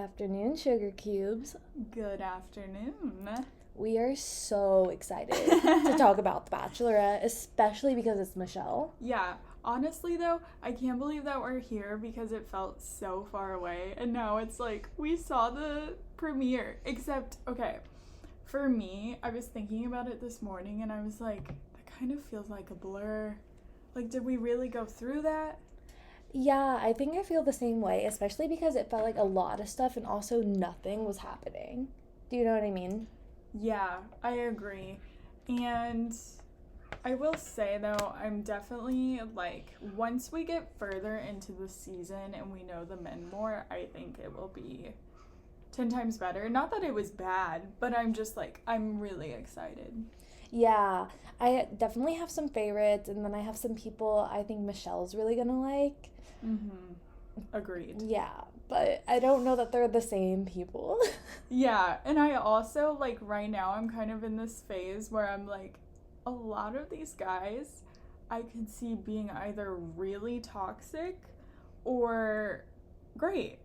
afternoon, Sugarcubes. Good afternoon. We are so excited to talk about The Bachelorette, especially because it's Michelle. Yeah, honestly though, I can't believe that we're here because it felt so far away. And now it's like we saw the premiere. Except, okay, for me, I was thinking about it this morning and I was like, that kind of feels like a blur. Like, did we really go through that? Yeah, I think I feel the same way, especially because it felt like a lot of stuff and also nothing was happening. Do you know what I mean? Yeah, I agree. And I will say though, I'm definitely like, once we get further into the season and we know the men more, I think it will be 10 times better. Not that it was bad, but I'm just like, I'm really excited. Yeah, I definitely have some favorites, and then I have some people I think Michelle's really gonna like. Agreed. Yeah, but I don't know that they're the same people. Yeah, and I also, like, right now I'm kind of in this phase where I'm like, a lot of these guys I could see being either really toxic or great.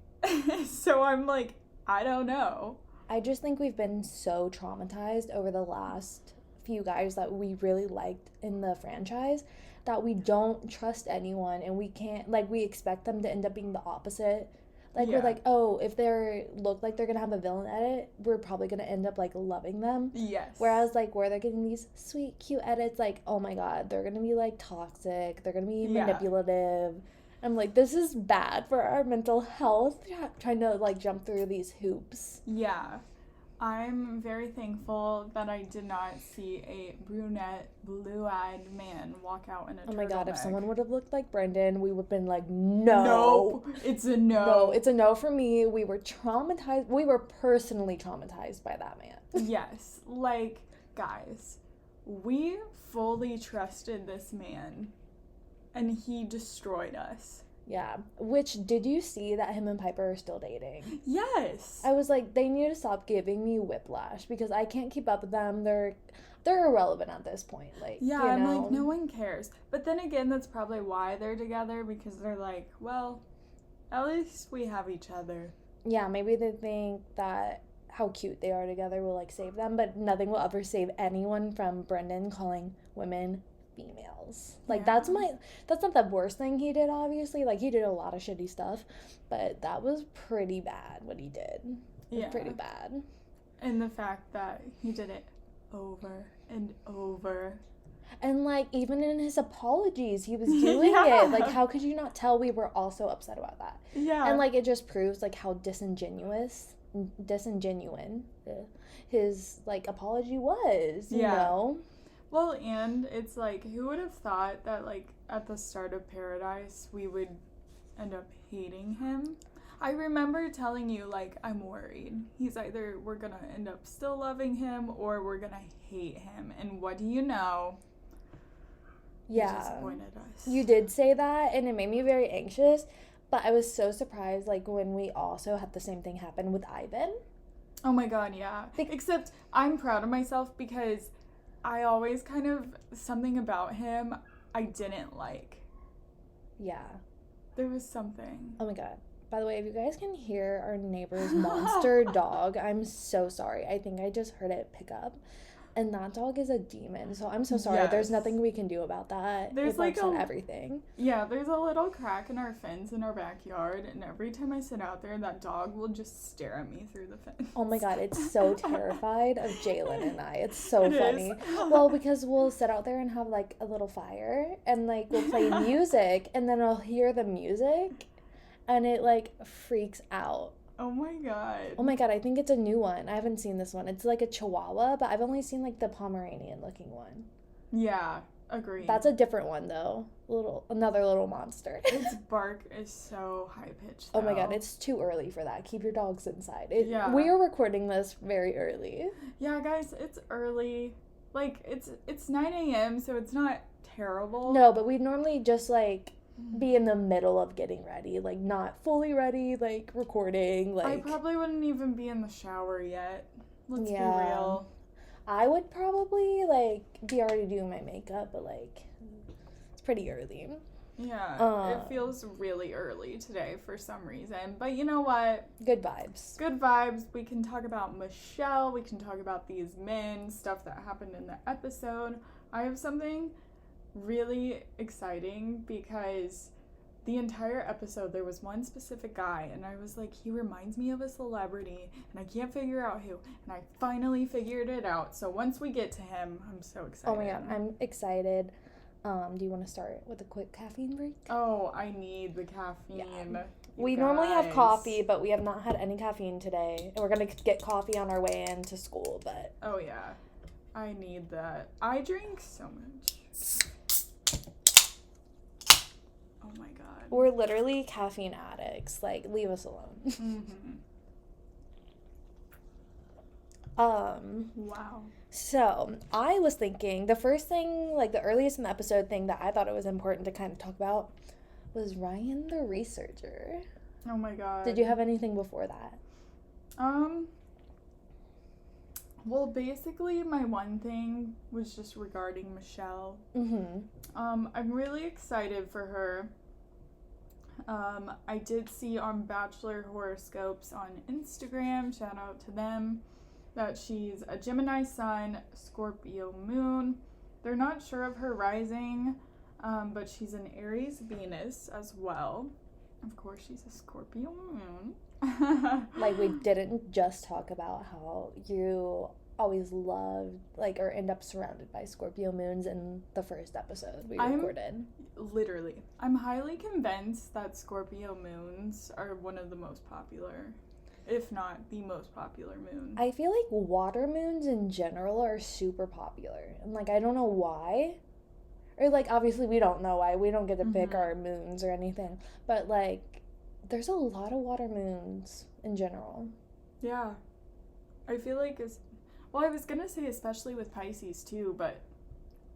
So I'm like, I don't know. I just think we've been so traumatized over the last few guys that we really liked in the franchise that we don't trust anyone, and we can't, like, we expect them to end up being the opposite. Like, Yeah. we're like, oh, if they look like they're gonna have a villain edit, we're probably gonna end up, like, loving them. Yes. Whereas, like, where they're getting these sweet, cute edits, like, oh my god, they're gonna be, like, toxic, they're gonna be Yeah. manipulative. I'm like, this is bad for our mental health, trying to, like, jump through these hoops. Yeah. I'm very thankful that I did not see a brunette, blue-eyed man walk out in a Oh my god, if turtleneck. someone would have looked like Brendan, we would have been like, no. Nope. It's a no. No, it's a no for me. We were traumatized. We were personally traumatized by that man. Yes. Like, guys, we fully trusted this man, and he destroyed us. Yeah. Which, did you see that him and Piper are still dating? Yes. I was like, they need to stop giving me whiplash because I can't keep up with them. They're irrelevant at this point. Like, Yeah, you I'm know? like, no one cares. But then again, that's probably why they're together, because they're like, well, at least we have each other. Yeah, maybe they think that how cute they are together will, like, save them, but nothing will ever save anyone from Brendan calling women females. Like, Yeah. that's not the worst thing he did, obviously. Like, he did a lot of shitty stuff, but that was pretty bad what he did. It was pretty bad. And the fact that he did it over and over. And, like, even in his apologies, he was doing Yeah. it. Like, how could you not tell we were also upset about that? Yeah. And, like, it just proves, like, how disingenuine his, like, apology was, you know? Well, and it's like, who would have thought that, like, at the start of Paradise, we would end up hating him? I remember telling you, like, I'm worried. He's either we're gonna end up still loving him or we're gonna hate him. And what do you know? Yeah. He disappointed us. You did say that, and it made me very anxious, but I was so surprised, like, when we also had the same thing happen with Ivan. Oh my god, yeah. Except I'm proud of myself because I always kind of, something about him I didn't like. Yeah. There was something. Oh my god. By the way, if you guys can hear our neighbor's monster dog, I'm so sorry. I think I just heard it pick up. And that dog is a demon, so I'm so sorry. Yes. There's nothing we can do about that. There's it like barks at everything. Yeah, there's a little crack in our fence in our backyard, and every time I sit out there, that dog will just stare at me through the fence. Oh my god, it's so terrified of Jalen and I. It's so It funny. is. Well, because we'll sit out there and have, like, a little fire, and, like, we'll play music, and then I'll hear the music, and it, like, freaks out. Oh my god. Oh my god, I think it's a new one. I haven't seen this one. It's like a Chihuahua, but I've only seen, like, the Pomeranian looking one. Yeah, agreed. That's a different one, though. Another little monster. Its bark is so high pitched. Oh my god, it's too early for that. Keep your dogs inside. Yeah. We are recording this very early. Yeah, guys, it's early. Like, it's 9 a.m., so it's not terrible. No, but we normally just, like, be in the middle of getting ready, like, not fully ready, like, recording, like. I probably wouldn't even be in the shower yet. Let's be real. I would probably, like, be already doing my makeup, but, like, it's pretty early. Yeah, it feels really early today for some reason. But you know what? Good vibes. Good vibes. We can talk about Michelle. We can talk about these men, stuff that happened in the episode. I have something really exciting because the entire episode there was one specific guy and I was like, he reminds me of a celebrity and I can't figure out who, and I finally figured it out. So once we get to him, I'm so excited. Oh my god, I'm excited. Do you want to start with a quick caffeine break? Oh, I need the caffeine. Yeah. We normally have coffee, but we have not had any caffeine today. And we're going to get coffee on our way into school, but... Oh, yeah. I need that. I drink so much. Oh, my God. We're literally caffeine addicts. Like, leave us alone. Mm-hmm. Wow. So, I was thinking, the first thing, like, the earliest in the episode thing that I thought it was important to kind of talk about was Ryan the researcher. Oh, my God. Did you have anything before that? Well, basically, my one thing was just regarding Michelle. Mm-hmm. I'm really excited for her. I did see on Bachelor Horoscopes on Instagram, shout out to them, that she's a Gemini Sun, Scorpio Moon. They're not sure of her rising, but she's an Aries Venus as well. Of course, she's a Scorpio Moon. Like, we didn't just talk about how you always loved, like, or end up surrounded by Scorpio moons in the first episode we recorded. Literally. I'm highly convinced that Scorpio moons are one of the most popular, if not the most popular moon. I feel like water moons in general are super popular. And, like, I don't know why. Or, like, obviously we don't know why. We don't get to pick our moons or anything. But, like, there's a lot of water moons in general. Yeah. I feel like well, I was going to say especially with Pisces, too, but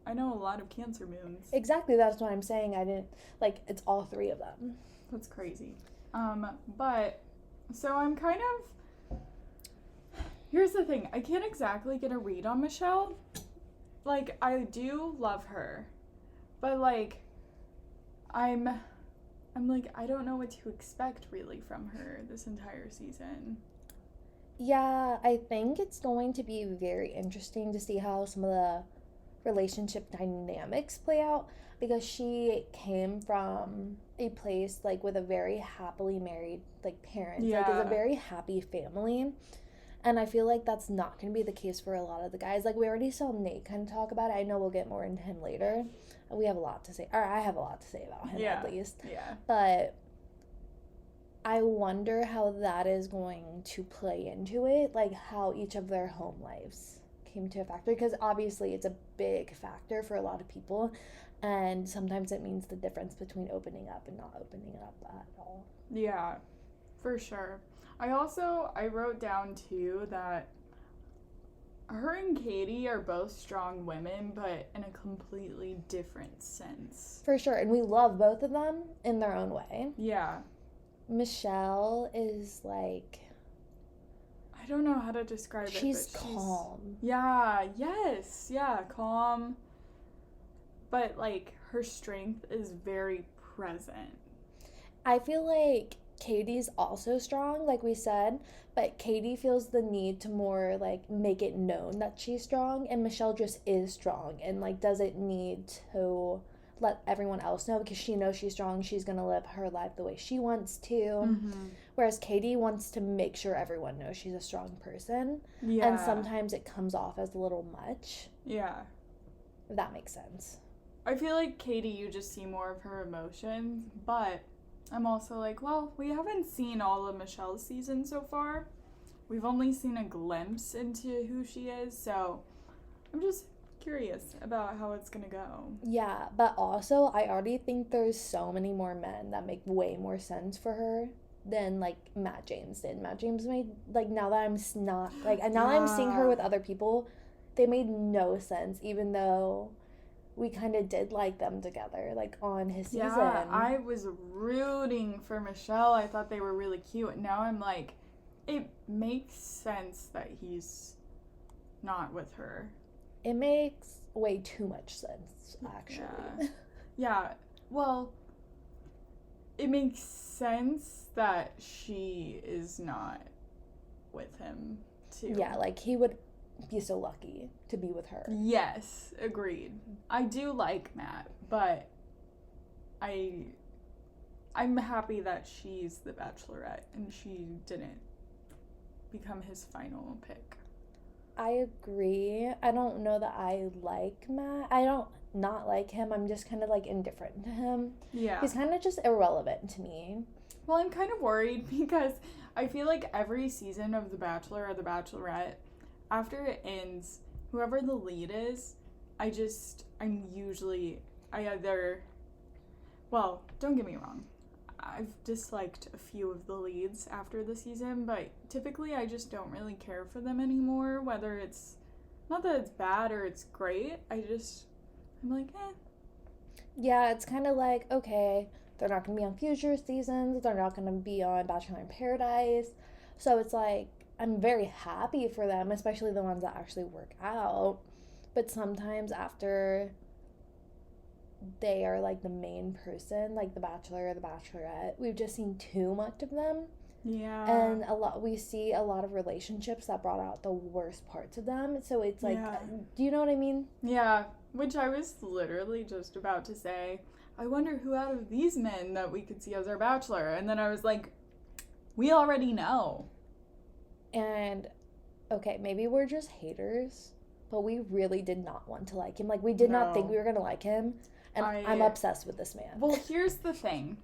I know a lot of Cancer moons. Exactly, that's what I'm saying. I didn't, like, it's all three of them. That's crazy. But, so I'm kind of, here's the thing. I can't exactly get a read on Michelle. Like, I do love her. But, like, I'm like, I don't know what to expect, really, from her this entire season. Yeah, I think it's going to be very interesting to see how some of the relationship dynamics play out, because she came from a place, like, with a very happily married, like, parents. Yeah. Like, it's a very happy family. And I feel like that's not going to be the case for a lot of the guys. Like, we already saw Nate kind of talk about it. I know we'll get more into him later. We have a lot to say. Or I have a lot to say about him, at least. Yeah. But I wonder how that is going to play into it. Like, how each of their home lives came to a factor. Because obviously it's a big factor for a lot of people. And sometimes it means the difference between opening up and not opening up at all. Yeah, for sure. I wrote down, too, that her and Katie are both strong women, but in a completely different sense. For sure. And we love both of them in their own way. Yeah. Michelle is, like... I don't know how to describe it, she's but calm. Yeah, yes. Yeah, calm. But, like, her strength is very present. I feel like Katie's also strong, like we said, but Katie feels the need to more, like, make it known that she's strong, and Michelle just is strong and, like, doesn't need to let everyone else know because she knows she's strong. She's gonna live her life the way she wants to. Mm-hmm. Whereas Katie wants to make sure everyone knows she's a strong person. Yeah. And sometimes it comes off as a little much. Yeah. If that makes sense. I feel like Katie, you just see more of her emotions, but I'm also like, well, we haven't seen all of Michelle's season so far. We've only seen a glimpse into who she is, so I'm just curious about how it's gonna go. Yeah, but also I already think there's so many more men that make way more sense for her than, like, Matt James did. Matt James made, like, now that I'm seeing her with other people, they made no sense, even though we kind of did like them together, like, on his season. Yeah, I was rooting for Michelle. I thought they were really cute. And now I'm like, it makes sense that he's not with her. It makes way too much sense, actually. Yeah. Well, it makes sense that she is not with him, too. Yeah, like, he would be so lucky to be with her. Yes, agreed. I do like Matt, but I'm happy that she's the Bachelorette and she didn't become his final pick. I agree. I don't know that I like Matt. I don't not like him. I'm just kind of, like, indifferent to him. Yeah. He's kind of just irrelevant to me. Well, I'm kind of worried because I feel like every season of The Bachelor or The Bachelorette, after it ends, whoever the lead is, I either, well, don't get me wrong, I've disliked a few of the leads after the season, but typically I just don't really care for them anymore, whether it's, not that it's bad or it's great, I'm like, eh. Yeah, it's kind of like, okay, they're not going to be on future seasons, they're not going to be on Bachelor in Paradise, so it's like, I'm very happy for them, especially the ones that actually work out, but sometimes after they are, like, the main person, like the Bachelor or the Bachelorette, we've just seen too much of them. Yeah. And we see a lot of relationships that brought out the worst parts of them. So it's like, do you know what I mean? Yeah, which I was literally just about to say, I wonder who out of these men that we could see as our Bachelor. And then I was like, we already know. And, okay, maybe we're just haters, but we really did not want to like him. Like, we did not think we were going to like him. And I'm obsessed with this man. Well, here's the thing.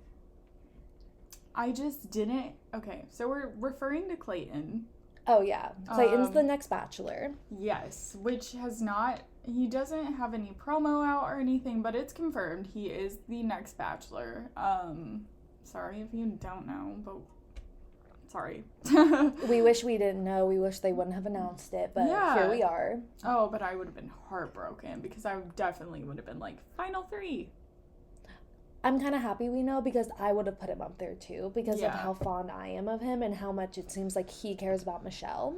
I just didn't... Okay, so we're referring to Clayton. Oh, yeah. Clayton's the next Bachelor. Yes, which has not... He doesn't have any promo out or anything, but it's confirmed he is the next Bachelor. Sorry if you don't know, but... Sorry. We wish we didn't know. We wish they wouldn't have announced it, but here we are. Oh, but I would have been heartbroken because I definitely would have been like, final 3. I'm kind of happy we know because I would have put him up there too because of how fond I am of him and how much it seems like he cares about Michelle.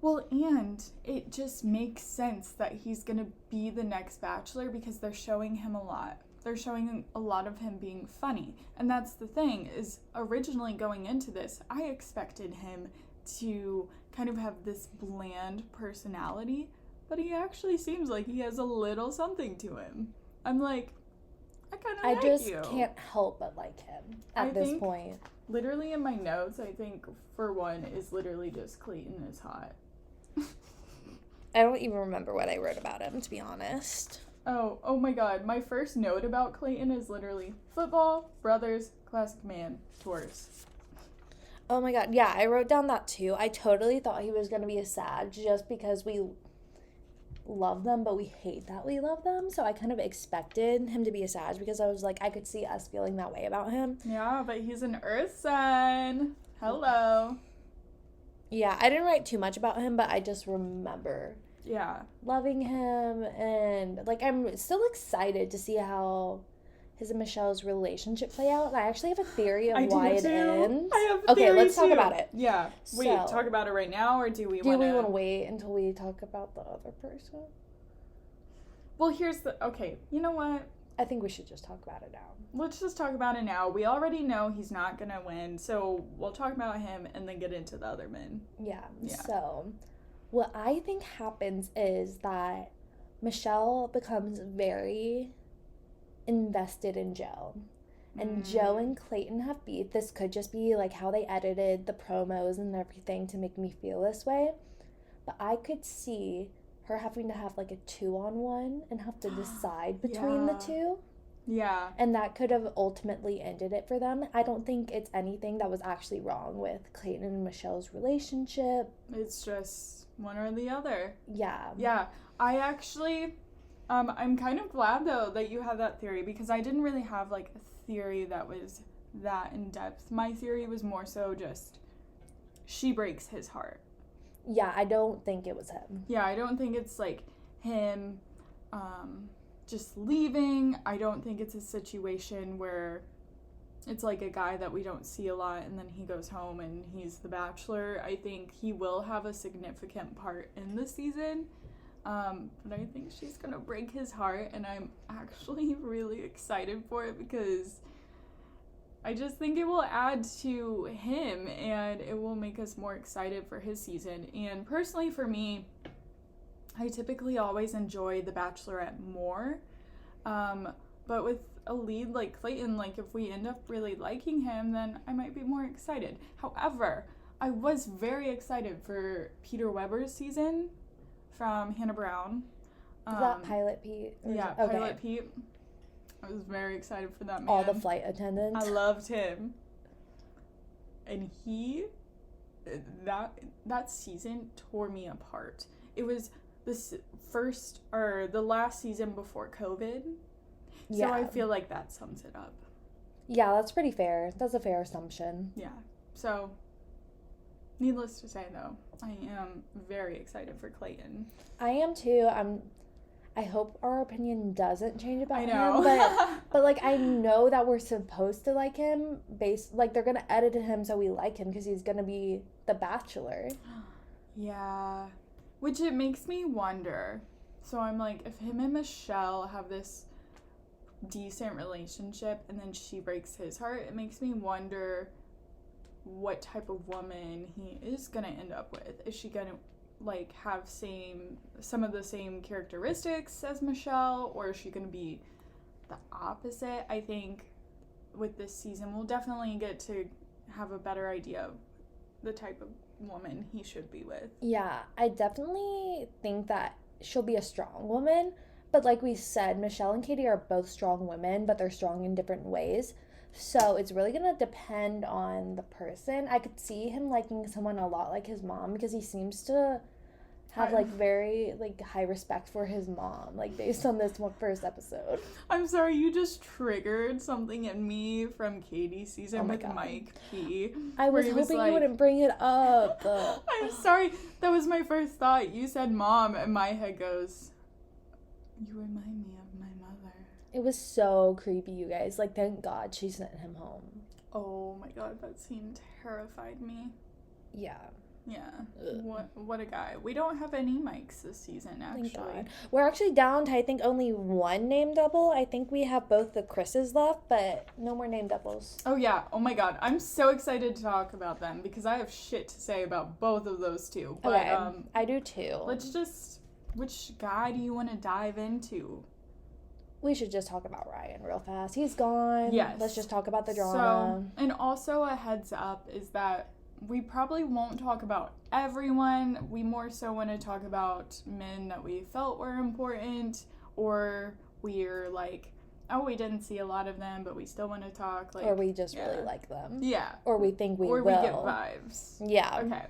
Well, and it just makes sense that he's going to be the next Bachelor because they're showing him a lot. They're showing a lot of him being funny. And that's the thing, is originally going into this, I expected him to kind of have this bland personality, but he actually seems like he has a little something to him. I'm like, I kind of like you. I just can't help but like him at this point. Literally in my notes, I think, for one, is literally just Clayton is hot. I don't even remember what I wrote about him, to be honest. Oh my god. My first note about Clayton is literally football, brothers, classic man, Taurus. Oh my god. Yeah, I wrote down that too. I totally thought he was going to be a Sag just because we love them, but we hate that we love them. So I kind of expected him to be a Sag because I was like, I could see us feeling that way about him. Yeah, but he's an Earth sign. Hello. Yeah, I didn't write too much about him, but I just remember loving him, and like I'm still excited to see how his and Michelle's relationship play out. And I actually have a theory of why it ends. I have a theory Okay, let's too. talk about it. Yeah. Wait, talk about it right now, or do we want to wait until we talk about the other person? Well, okay, you know what? I think we should just talk about it now. Let's just talk about it now. We already know he's not gonna win, so we'll talk about him and then get into the other men. Yeah. So what I think happens is that Michelle becomes very invested in Joe. And Joe and Clayton have beef. This could just be like how they edited the promos and everything to make me feel this way. But I could see her having to have like a 2-on-1 and have to decide between the two. Yeah. And that could have ultimately ended it for them. I don't think it's anything that was actually wrong with Clayton and Michelle's relationship. It's just one or the other. Yeah. Yeah. I actually, I'm kind of glad though that you have that theory because I didn't really have like a theory that was that in depth. My theory was more so just she breaks his heart. Yeah, I don't think it was him. Yeah, I don't think it's like him just leaving. I don't think it's a situation where it's like a guy that we don't see a lot and then he goes home and he's the Bachelor. I think he will have a significant part in the season. But I think she's gonna break his heart, and I'm actually really excited for it because I just think it will add to him and it will make us more excited for his season. And personally for me, I typically always enjoy The Bachelorette more. But with a lead like Clayton, like if we end up really liking him, then I might be more excited. However, I was very excited for Peter Weber's season from Hannah Brown. Is that Pilot Pete? Yeah, okay. Pilot Pete. I was very excited for that man. All the flight attendants. I loved him. And that season tore me apart. It was the last season before COVID. Yeah. So I feel like that sums it up. Yeah, that's pretty fair. That's a fair assumption. Yeah. So, needless to say, though, I am very excited for Clayton. I am too. I hope our opinion doesn't change about I know. him, but like I know that we're supposed to like him like they're gonna edit him so we like him because he's gonna be the Bachelor. Yeah, which it makes me wonder. So I'm like, if him and Michelle have this decent relationship and then she breaks his heart, it makes me wonder what type of woman he is gonna end up with. Is she gonna like have some of the same characteristics as Michelle, or is she gonna be the opposite? I think with this season we'll definitely get to have a better idea of the type of woman he should be with. Yeah, I definitely think that she'll be a strong woman, but like we said, Michelle and Katie are both strong women, but they're strong in different ways. So it's really gonna depend on the person. I could see him liking someone a lot like his mom because he seems to have like very like high respect for his mom, like based on this first episode. I'm sorry, you just triggered something in me from Katie's season with God. Mike P. I was hoping you wouldn't bring it up. I'm sorry, that was my first thought. You said mom, and my head goes, you remind me of my mother. It was so creepy, you guys. Like, thank God she sent him home. Oh my God, that scene terrified me. Yeah. Yeah. What a guy. We don't have any mics this season, actually. Thank God. We're actually down to, I think, only one name double. I think we have both the Chris's left, but no more name doubles. Oh, yeah. Oh, my God. I'm so excited to talk about them because I have shit to say about both of those two. But, okay. I do, too. Which guy do you want to dive into? We should just talk about Ryan real fast. He's gone. Yes. Let's just talk about the drama. So, and also a heads up is that we probably won't talk about everyone. We more so want to talk about men that we felt were important, or we're like, oh, we didn't see a lot of them, but we still want to talk. Like, or we just really like them. Yeah. Or we think we will. Or we get vibes. Yeah. Okay.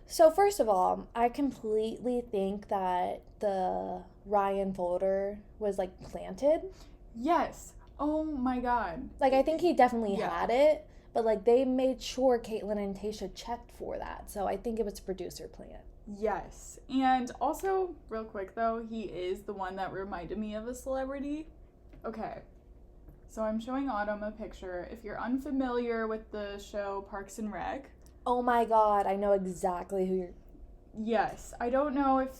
So first of all, I completely think that the Ryan folder was like planted. Yes. Oh my God. Like I think he definitely had it. But, like, they made sure Caitlyn and Tayshia checked for that. So, I think it was a producer plan. Yes. And also, real quick, though, he is the one that reminded me of a celebrity. Okay. So, I'm showing Autumn a picture. If you're unfamiliar with the show Parks and Rec. Oh, my God. I know exactly who you're... Yes. I don't know if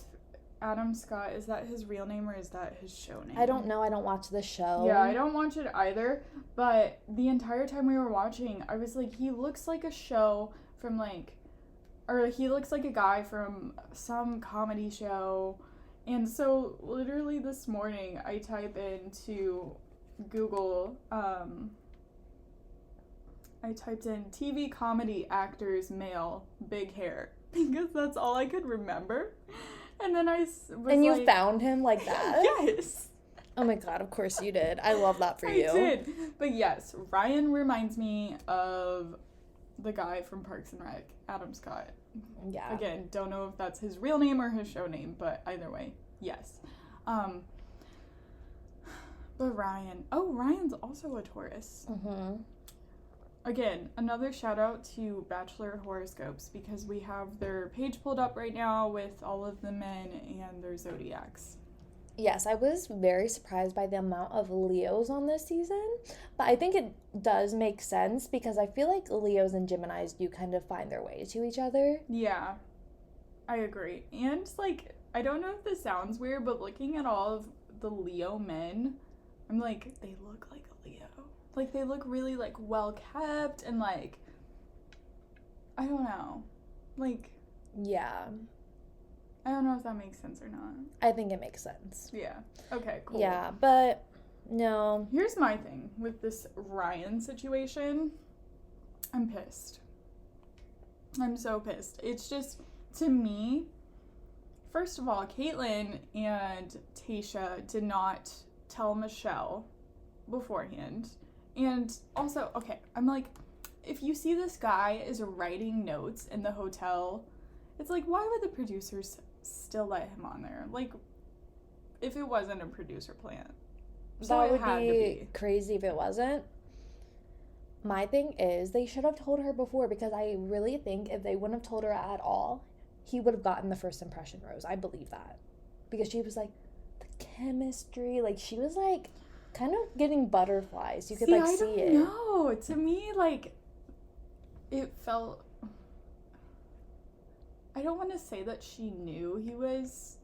Adam Scott, is that his real name or is that his show name? I don't know. I don't watch the show. Yeah, I don't watch it either. But the entire time we were watching, I was like, he looks like a show from like, or he looks like a guy from some comedy show. And so literally this morning, I type into Google, I typed in TV comedy actors male, big hair, because that's all I could remember. And then I was And you found him like that? Yes. Oh my God, of course you did. I love that for you. I did. But yes, Ryan reminds me of the guy from Parks and Rec, Adam Scott. Yeah. Again, don't know if that's his real name or his show name, but either way, yes. But Ryan's also a Taurus. Mm-hmm. Again, another shout out to Bachelor horoscopes because we have their page pulled up right now with all of the men and their zodiacs. Yes, I was very surprised by the amount of Leos on this season, but I think it does make sense because I feel like Leos and Geminis do kind of find their way to each other. Yeah, I agree. And, like, I don't know if this sounds weird, but looking at all of the Leo men, I'm like, they look like a Leo. Like, they look really, like, well kept and, like, I don't know. Like, Yeah. I don't know if that makes sense or not. I think it makes sense. Yeah. Okay, cool. Yeah, but no. Here's my thing with this Ryan situation. I'm pissed. I'm so pissed. It's just, to me, first of all, Caitlyn and Tayshia did not tell Michelle beforehand. And also, okay, I'm like, if you see this guy is writing notes in the hotel, it's like, why would the producers still let him on there? Like, if it wasn't a producer plant. So That it would had to be crazy if it wasn't. My thing is, they should have told her before, because I really think if they wouldn't have told her at all, he would have gotten the first impression rose. I believe that. Because she was like, the chemistry, like, she was like, kind of getting butterflies. You could, like, see it. I don't know. To me, like, it felt... I don't want to say that she knew he was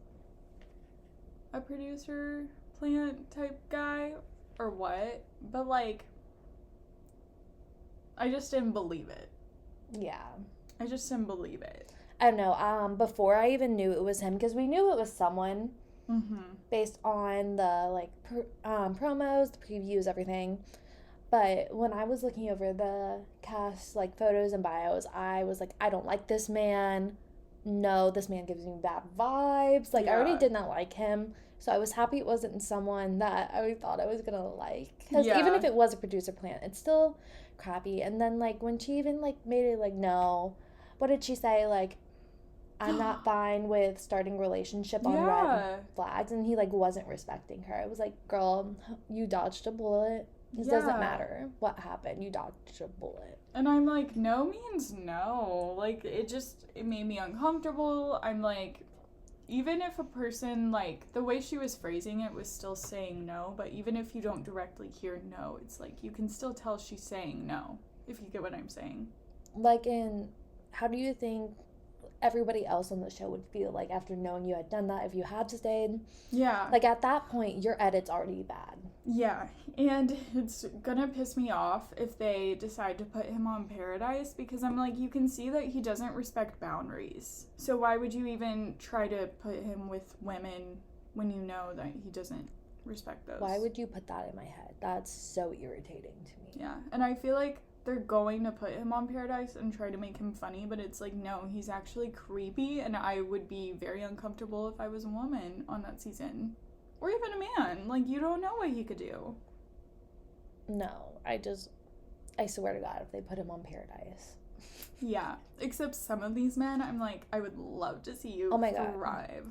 a producer plant type guy or what, but, like, I just didn't believe it. Yeah. I just didn't believe it. I don't know. Before I even knew it was him, because we knew it was someone based on the, like, promos, the previews, everything. But when I was looking over the cast, like, photos and bios, I was like, I don't like this man. No, this man gives me bad vibes. Like, I already did not like him. So I was happy it wasn't someone that I thought I was going to like. Because even if it was a producer plant, it's still crappy. And then, like, when she even, like, made it, like, no. What did she say? Like, I'm not fine with starting a relationship on red flags. And he, like, wasn't respecting her. I was like, girl, you dodged a bullet. It doesn't matter what happened. You dodged a bullet. And I'm like, no means no. Like, it made me uncomfortable. I'm like, even if a person, like, the way she was phrasing it was still saying no, but even if you don't directly hear no, it's like, you can still tell she's saying no, if you get what I'm saying. Like, how do you think everybody else on the show would feel, like, after knowing you had done that, if you had stayed? Yeah. Like, at that point, your edit's already bad. Yeah, and it's gonna piss me off if they decide to put him on Paradise, because I'm like, you can see that he doesn't respect boundaries. So why would you even try to put him with women when you know that he doesn't respect those? Why would you put that in my head? That's so irritating to me. Yeah, and I feel like they're going to put him on Paradise and try to make him funny, but it's like, no, he's actually creepy, and I would be very uncomfortable if I was a woman on that season. Or even a man. Like, you don't know what he could do. No, I swear to God, if they put him on Paradise. Yeah, except some of these men, I'm like, I would love to see you thrive.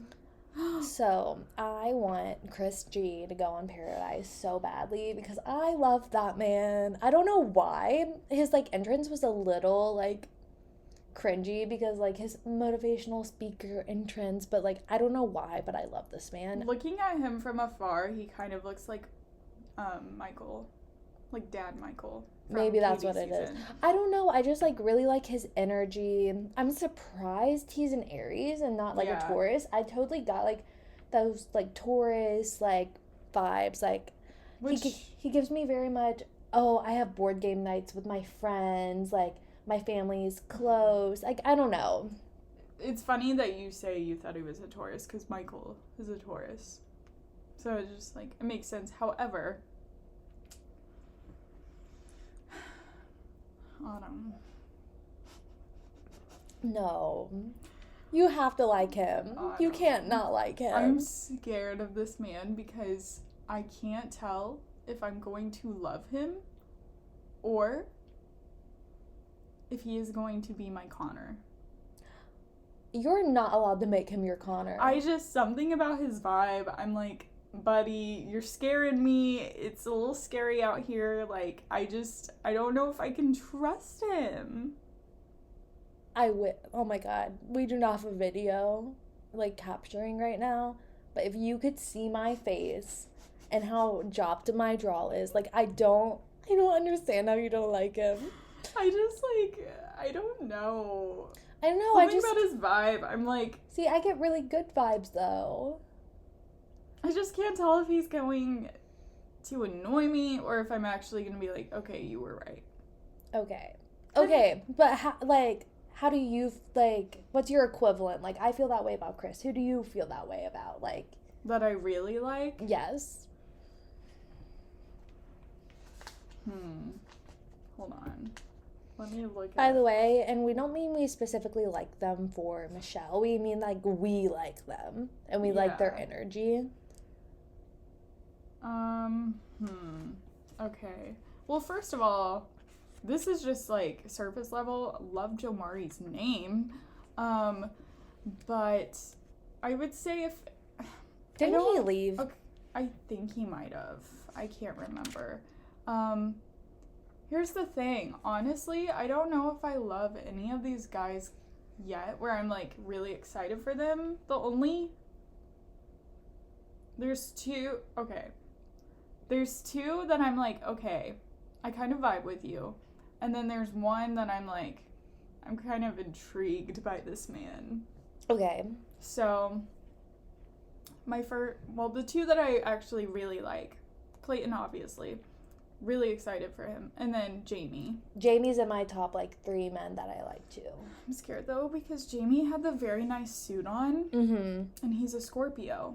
So, I want Chris G to go on Paradise so badly, because I love that man. I don't know why. His, like, entrance was a little, like, cringy, because, like, his motivational speaker entrance, but, like, I don't know why, but I love this man. Looking at him from afar, he kind of looks like Michael, like Dad Michael. Maybe that's what it is. I don't know. I just, like, really like his energy. I'm surprised he's an Aries and not, like, a Taurus. I totally got, like, those, like, Taurus, like, vibes. Like, he gives me very much, oh, I have board game nights with my friends, like, my family's close. Like, I don't know. It's funny that you say you thought he was a Taurus, because Michael is a Taurus. So it's just, like, it makes sense. However, Autumn. No. You have to like him. Autumn. You can't not like him. I'm scared of this man, because I can't tell if I'm going to love him or if he is going to be my Connor. You're not allowed to make him your Connor. Something about his vibe, I'm like, buddy, you're scaring me. It's a little scary out here. Like, I don't know if I can trust him. Oh my God. We do not have a video, like, capturing right now, but if you could see my face and how dropped my draw is, like, I don't understand how you don't like him. I don't know. I don't know. Something about his vibe. I'm like... See, I get really good vibes, though. I just can't tell if he's going to annoy me or if I'm actually going to be like, okay, you were right. Okay, but how do you, like, what's your equivalent? Like, I feel that way about Chris. Who do you feel that way about? Like, that I really like? Yes. Hold on. Let me look By the way, and we don't mean we specifically like them for Michelle. We mean, like, we like them. And we like their energy. Okay. Well, first of all, this is just, like, surface level. Love Joe Mari's name. But I would say if... Didn't he leave? Okay, I think he might have. I can't remember. Here's the thing. Honestly, I don't know if I love any of these guys yet where I'm, like, really excited for them. There's two that I'm like, okay, I kind of vibe with you. And then there's one that I'm like, I'm kind of intrigued by this man. Okay. So, the two that I actually really like, Clayton, obviously. Really excited for him. And then Jamie. Jamie's in my top, like, 3 men that I like, too. I'm scared, though, because Jamie had the very nice suit on. Mm-hmm. And he's a Scorpio.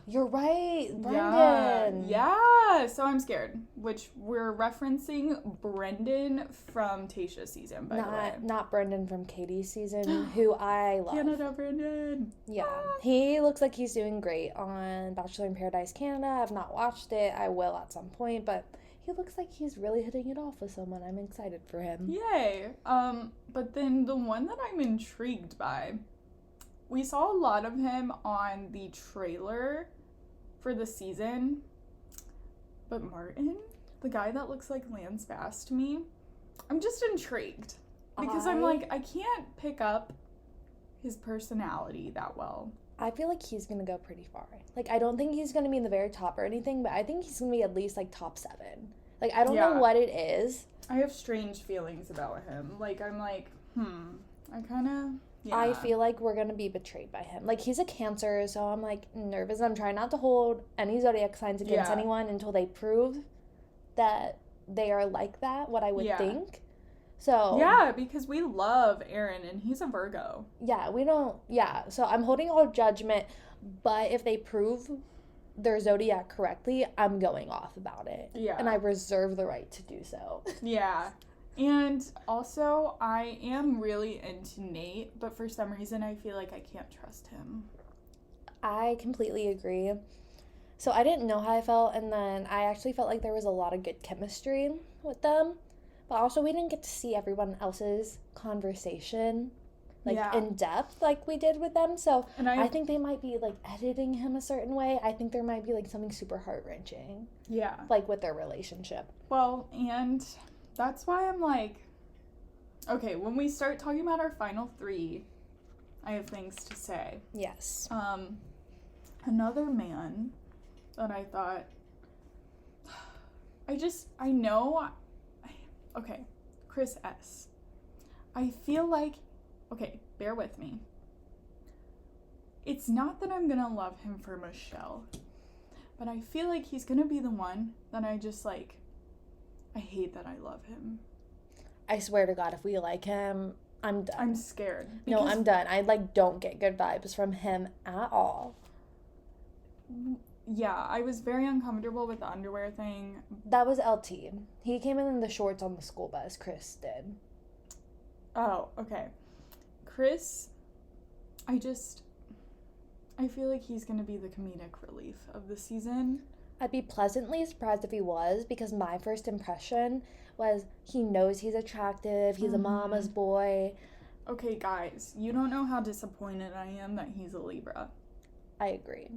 You're right, Brendan. Yeah, so I'm scared. Which we're referencing Brendan from Tayshia's season, by the way. Not Brendan from Katie's season, who I love. Canada Brendan. Yeah, he looks like he's doing great on Bachelor in Paradise Canada. I've not watched it. I will at some point, but he looks like he's really hitting it off with someone. I'm excited for him. Yay. But then the one that I'm intrigued by, we saw a lot of him on the trailer for the season, but Martin, the guy that looks like Lance Bass to me, I'm just intrigued because I'm like, I can't pick up his personality that well. I feel like he's gonna go pretty far. Like, I don't think he's gonna be in the very top or anything, but I think he's gonna be at least, like, top 7. Like, I don't know what it is. I have strange feelings about him. Like, I'm like, I kind of... Yeah. I feel like we're going to be betrayed by him. Like, he's a Cancer, so I'm, like, nervous. I'm trying not to hold any zodiac signs against anyone until they prove that they are like that, what I would think. So... Yeah, because we love Aaron, and he's a Virgo. Yeah, we don't... Yeah, so I'm holding all judgment, but if they prove their zodiac correctly, I'm going off about it. Yeah. And I reserve the right to do so. Yeah. And also, I am really into Nate, but for some reason, I feel like I can't trust him. I completely agree. So I didn't know how I felt, and then I actually felt like there was a lot of good chemistry with them. But also, we didn't get to see everyone else's conversation, in depth, like we did with them. So I think they might be, like, editing him a certain way. I think there might be, like, something super heart-wrenching. Yeah. Like, with their relationship. Well, and... that's why I'm like, okay, when we start talking about our final 3, I have things to say. Yes. Another man that I thought, okay, Chris S. I feel like, okay, bear with me. It's not that I'm gonna love him for Michelle, but I feel like he's gonna be the one that I just, like, I hate that I love him. I swear to God, if we like him, I'm done. I'm scared. No, I'm done. I, like, don't get good vibes from him at all. Yeah, I was very uncomfortable with the underwear thing. That was LT. He came in the shorts on the school bus, Chris did. Oh, okay. Chris, I feel like he's gonna be the comedic relief of the season. I'd be pleasantly surprised if he was, because my first impression was he knows he's attractive, he's a mama's boy. Okay, guys, you don't know how disappointed I am that he's a Libra. I agree.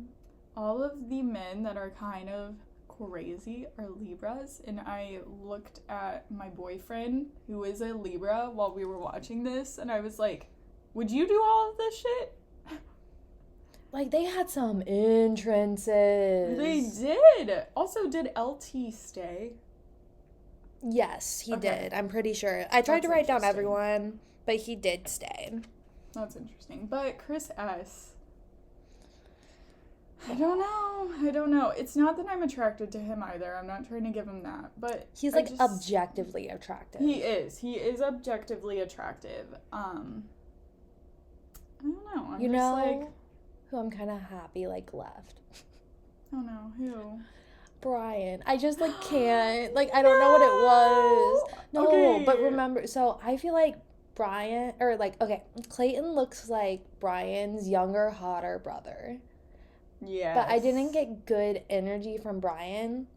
All of the men that are kind of crazy are Libras, and I looked at my boyfriend, who is a Libra, while we were watching this, and I was like, would you do all of this shit? Like, they had some entrances. They did. Also, did LT stay? Yes, he did. I'm pretty sure. I tried to write down everyone, but he did stay. That's interesting. But Chris S. I don't know. It's not that I'm attracted to him either. I'm not trying to give him that, but he's like objectively attractive. He is objectively attractive. I don't know. You know who I'm kind of happy like left? Oh no, who? Brian. I just like can't. Like I don't know what it was. No, okay. But remember, so I feel like Brian, or like, okay, Clayton looks like Brian's younger, hotter brother. Yeah. But I didn't get good energy from Brian.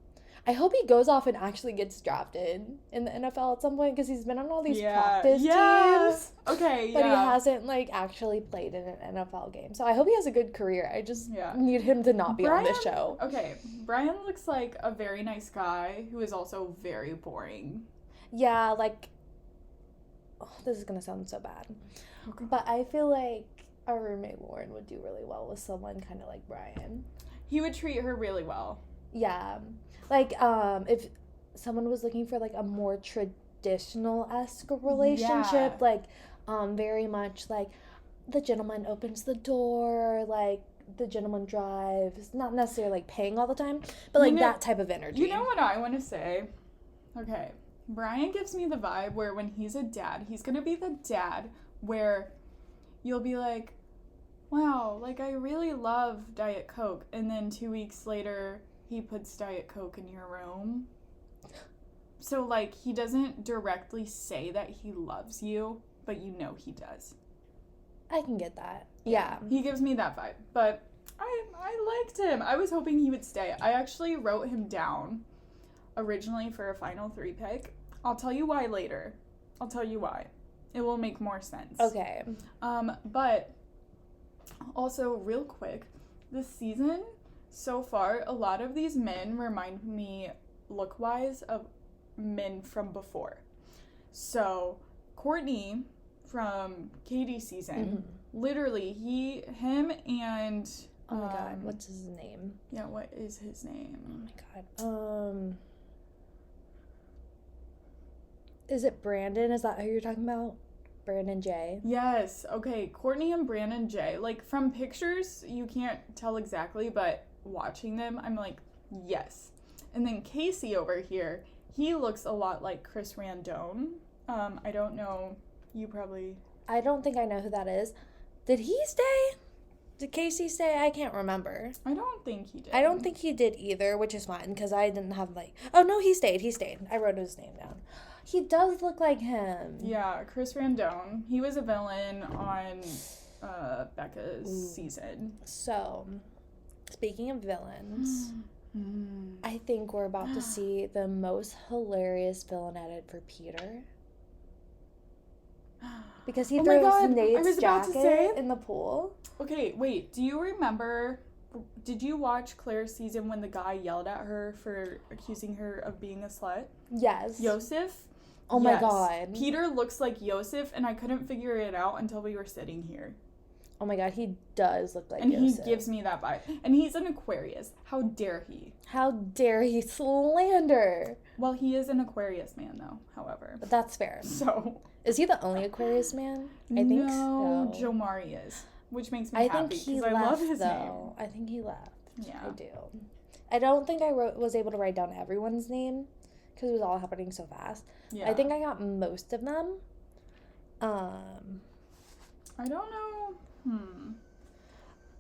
I hope he goes off and actually gets drafted in the NFL at some point, because he's been on all these practice teams. Okay, But he hasn't like actually played in an NFL game. So I hope he has a good career. I just need him to not be on this show. Okay, Brian looks like a very nice guy who is also very boring. Yeah, like, this is going to sound so bad. Okay. But I feel like our roommate Lauren would do really well with someone kind of like Brian. He would treat her really well. Yeah. Like, if someone was looking for, like, a more traditional-esque relationship, like, very much, like, the gentleman opens the door, like, the gentleman drives, not necessarily, like, paying all the time, but, like, that type of energy. You know what I want to say? Okay. Brian gives me the vibe where when he's a dad, he's going to be the dad where you'll be like, wow, like, I really love Diet Coke, and then 2 weeks later he puts Diet Coke in your room. So, like, he doesn't directly say that he loves you, but you know he does. I can get that. Yeah. He gives me that vibe. But I liked him. I was hoping he would stay. I actually wrote him down originally for a final 3 pick. I'll tell you why later. I'll tell you why. It will make more sense. Okay. But also, real quick, this season, so far, a lot of these men remind me, look-wise, of men from before. So, Courtney from Katie's season, literally, him and... oh my god, what's his name? Yeah, what is his name? Oh my god. Is it Brandon? Is that who you're talking about? Brandon J? Yes. Okay, Courtney and Brandon J. Like, from pictures, you can't tell exactly, but watching them, I'm like, yes. And then Casey over here, he looks a lot like Chris Randone. I don't know. You probably... I don't think I know who that is. Did he stay? Did Casey stay? I can't remember. I don't think he did. I don't think he did either, which is fine, because I didn't have, like... oh, no, he stayed. I wrote his name down. He does look like him. Yeah, Chris Randone. He was a villain on Becca's season. So, speaking of villains, I think we're about to see the most hilarious villain edit for Peter. Because he throws Nate's jacket in the pool. Okay, wait. Do you remember... did you watch Claire's season when the guy yelled at her for accusing her of being a slut? Yes. Yosef? Oh my god. Peter looks like Yosef, and I couldn't figure it out until we were sitting here. Oh my god, he does look like Yosef. And Yosef. He gives me that vibe. And he's an Aquarius. How dare he? How dare he slander? Well, he is an Aquarius man, though, however. But that's fair. So... is he the only Aquarius man? I think so. Joe Mari is. Which makes me happy, because I love his name. I think he left. Yeah. I do. I don't think I was able to write down everyone's name, because it was all happening so fast. Yeah. I think I got most of them. I don't know.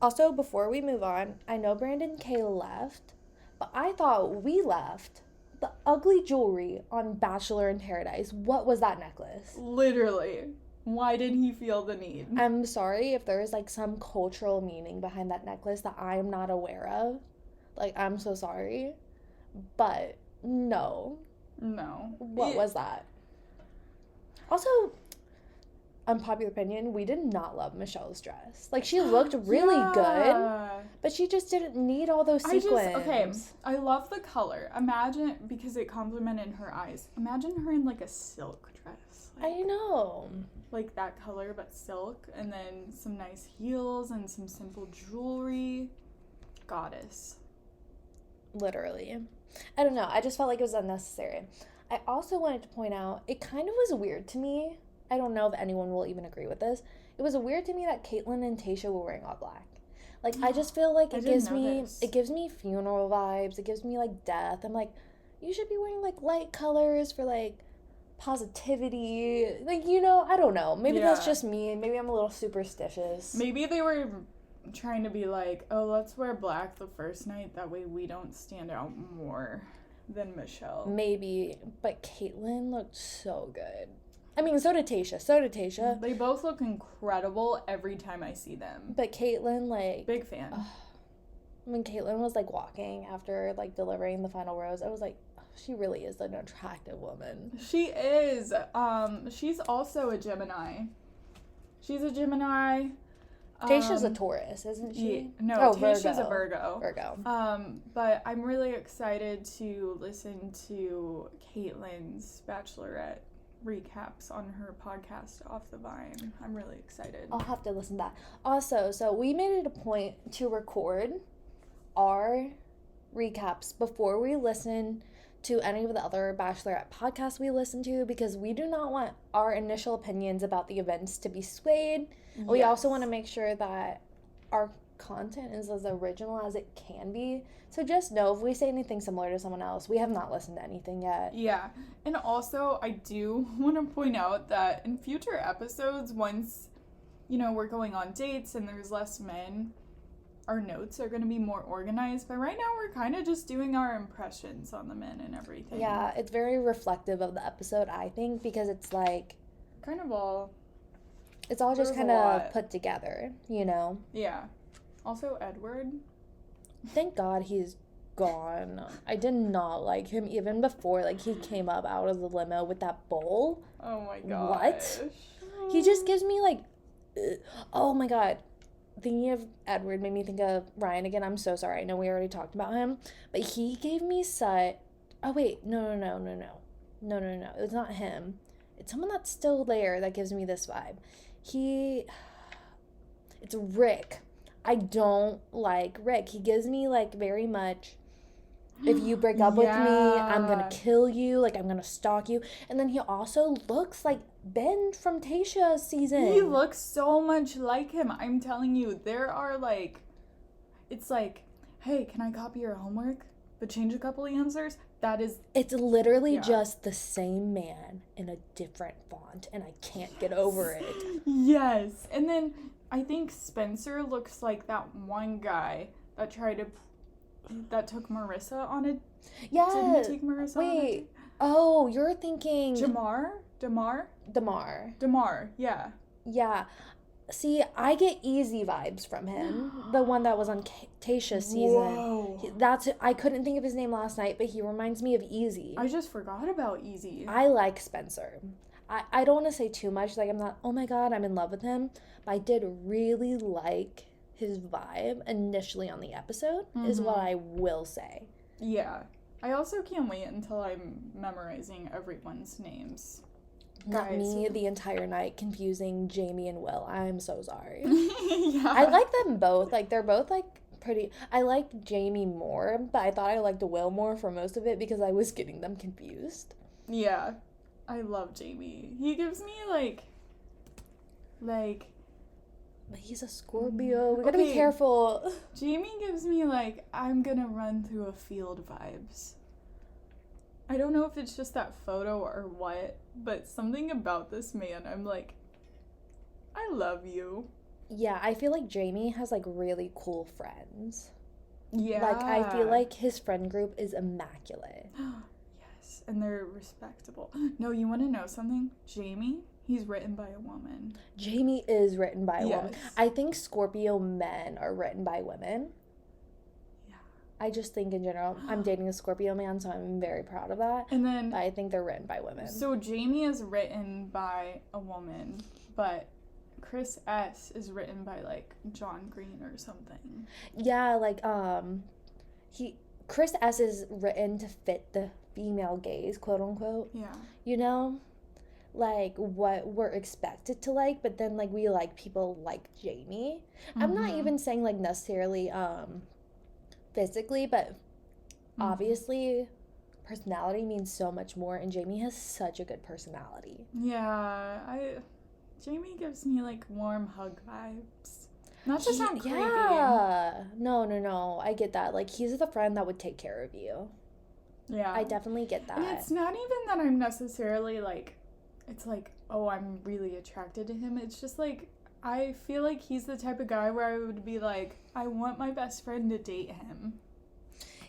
Also, before we move on, I know Brandon K left, but I thought we left. The ugly jewelry on Bachelor in Paradise. What was that necklace? Literally. Why did he feel the need? I'm sorry if there is, like, some cultural meaning behind that necklace that I'm not aware of. Like, I'm so sorry. But, no. No. What was that? Also, unpopular opinion, we did not love Michelle's dress. Like, she looked really good, but she just didn't need all those sequins. I love the color. Imagine, because it complemented her eyes, imagine her in, like, a silk dress. Like, I know. Like that color, but silk, and then some nice heels and some simple jewelry. Goddess. Literally. I don't know. I just felt like it was unnecessary. I also wanted to point out, it kind of was weird to me. I don't know if anyone will even agree with this. It was weird to me that Caitlyn and Tayshia were wearing all black. Like, I just feel like I it didn't know gives me funeral vibes. It gives me, like, death. I'm like, you should be wearing, like, light colors for, like, positivity. Like, you know, I don't know. Maybe that's Yeah. just me. Maybe I'm a little superstitious. Maybe they were trying to be like, oh, let's wear black the first night. That way we don't stand out more than Michelle. Maybe. But Caitlyn looked so good. I mean, so did Tasha. They both look incredible every time I see them. But Caitlyn, like... Big fan. When Caitlyn was, like, walking after, like, delivering the final rose, I was like, oh, she really is an attractive woman. She is. She's also a Gemini. She's a Gemini. Tasha's a Taurus, isn't she? Yeah, no, Tasha's a Virgo. But I'm really excited to listen to Caitlyn's Bachelorette recaps on her podcast Off the Vine. I'm really excited. I'll have to listen to that. Also, so we made it a point to record our recaps before we listen to any of the other Bachelorette podcasts we listen to, because we do not want our initial opinions about the events to be swayed. Yes. We also want to make sure that our content is as original as it can be. So just know if we say anything similar to someone else, we have not listened to anything yet. Yeah. And also, I do want to point out that in future episodes, once, you know, we're going on dates and there's less men, our notes are going to be more organized. But right now, we're kind of just doing our impressions on the men and everything. Yeah, it's very reflective of the episode, I think, because it's like... kind of all... It's all just kind of put together, you know? Yeah. Also, Edward. Thank God he's gone. I did not like him even before, like, he came up out of the limo with that bowl. Oh my god. What? He just gives me, like... Oh my god. Thinking of Edward made me think of Ryan again. I'm so sorry. I know we already talked about him. But he gave me such... Oh, wait. No. It's not him. It's someone that's still there that gives me this vibe. It's Rick. I don't like Rick. He gives me, like, very much, if you break up with me, I'm gonna kill you, like, I'm gonna stalk you. And then he also looks like Ben from Tasha's season. He looks so much like him. I'm telling you, there are, like, it's like, hey, can I copy your homework, but change a couple of answers? It's literally just the same man in a different font, and I can't get over it. Yes. And then I think Spencer looks like that one guy that took Marissa on a... Yeah. Did he take Marissa on a date? Oh, you're thinking... Damar, yeah. Yeah. See, I get Easy vibes from him. The one that was on Tasha's season. Whoa. I couldn't think of his name last night, but he reminds me of Easy. I just forgot about Easy. I like Spencer. I don't want to say too much. Like, I'm not, oh my god, I'm in love with him. But I did really like his vibe initially on the episode, is what I will say. Yeah. I also can't wait until I'm memorizing everyone's names. Not me the entire night confusing Jamie and Will. I'm so sorry. Yeah. I like them both. Like, they're both, like, pretty... I like Jamie more, but I thought I liked Will more for most of it because I was getting them confused. Yeah. I love Jamie. He gives me, like... But he's a Scorpio. We gotta be careful. Jamie gives me, like, I'm gonna run through a field vibes. I don't know if it's just that photo or what, but something about this man, I'm like, I love you. Yeah, I feel like Jamie has, like, really cool friends. Yeah. Like, I feel like his friend group is immaculate. Yes, and they're respectable. No, you want to know something? Jamie, he's written by a woman. Jamie is written by a woman. I think Scorpio men are written by women. I just think in general, I'm dating a Scorpio man, so I'm very proud of that. And then... But I think they're written by women. So Jamie is written by a woman, but Chris S. is written by, like, John Green or something. Yeah, like, Chris S. is written to fit the female gaze, quote unquote. Yeah. You know? Like, what we're expected to like, but then, like, we like people like Jamie. I'm not even saying, like, necessarily, physically, but obviously personality means so much more, and Jamie has such a good personality. Yeah, Jamie gives me, like, warm hug vibes. Not to sound creepy. Yeah. No. I get that. Like, he's the friend that would take care of you. Yeah. I definitely get that. And it's not even that I'm necessarily, like, it's like, oh, I'm really attracted to him. It's just, like, I feel like he's the type of guy where I would be like, I want my best friend to date him.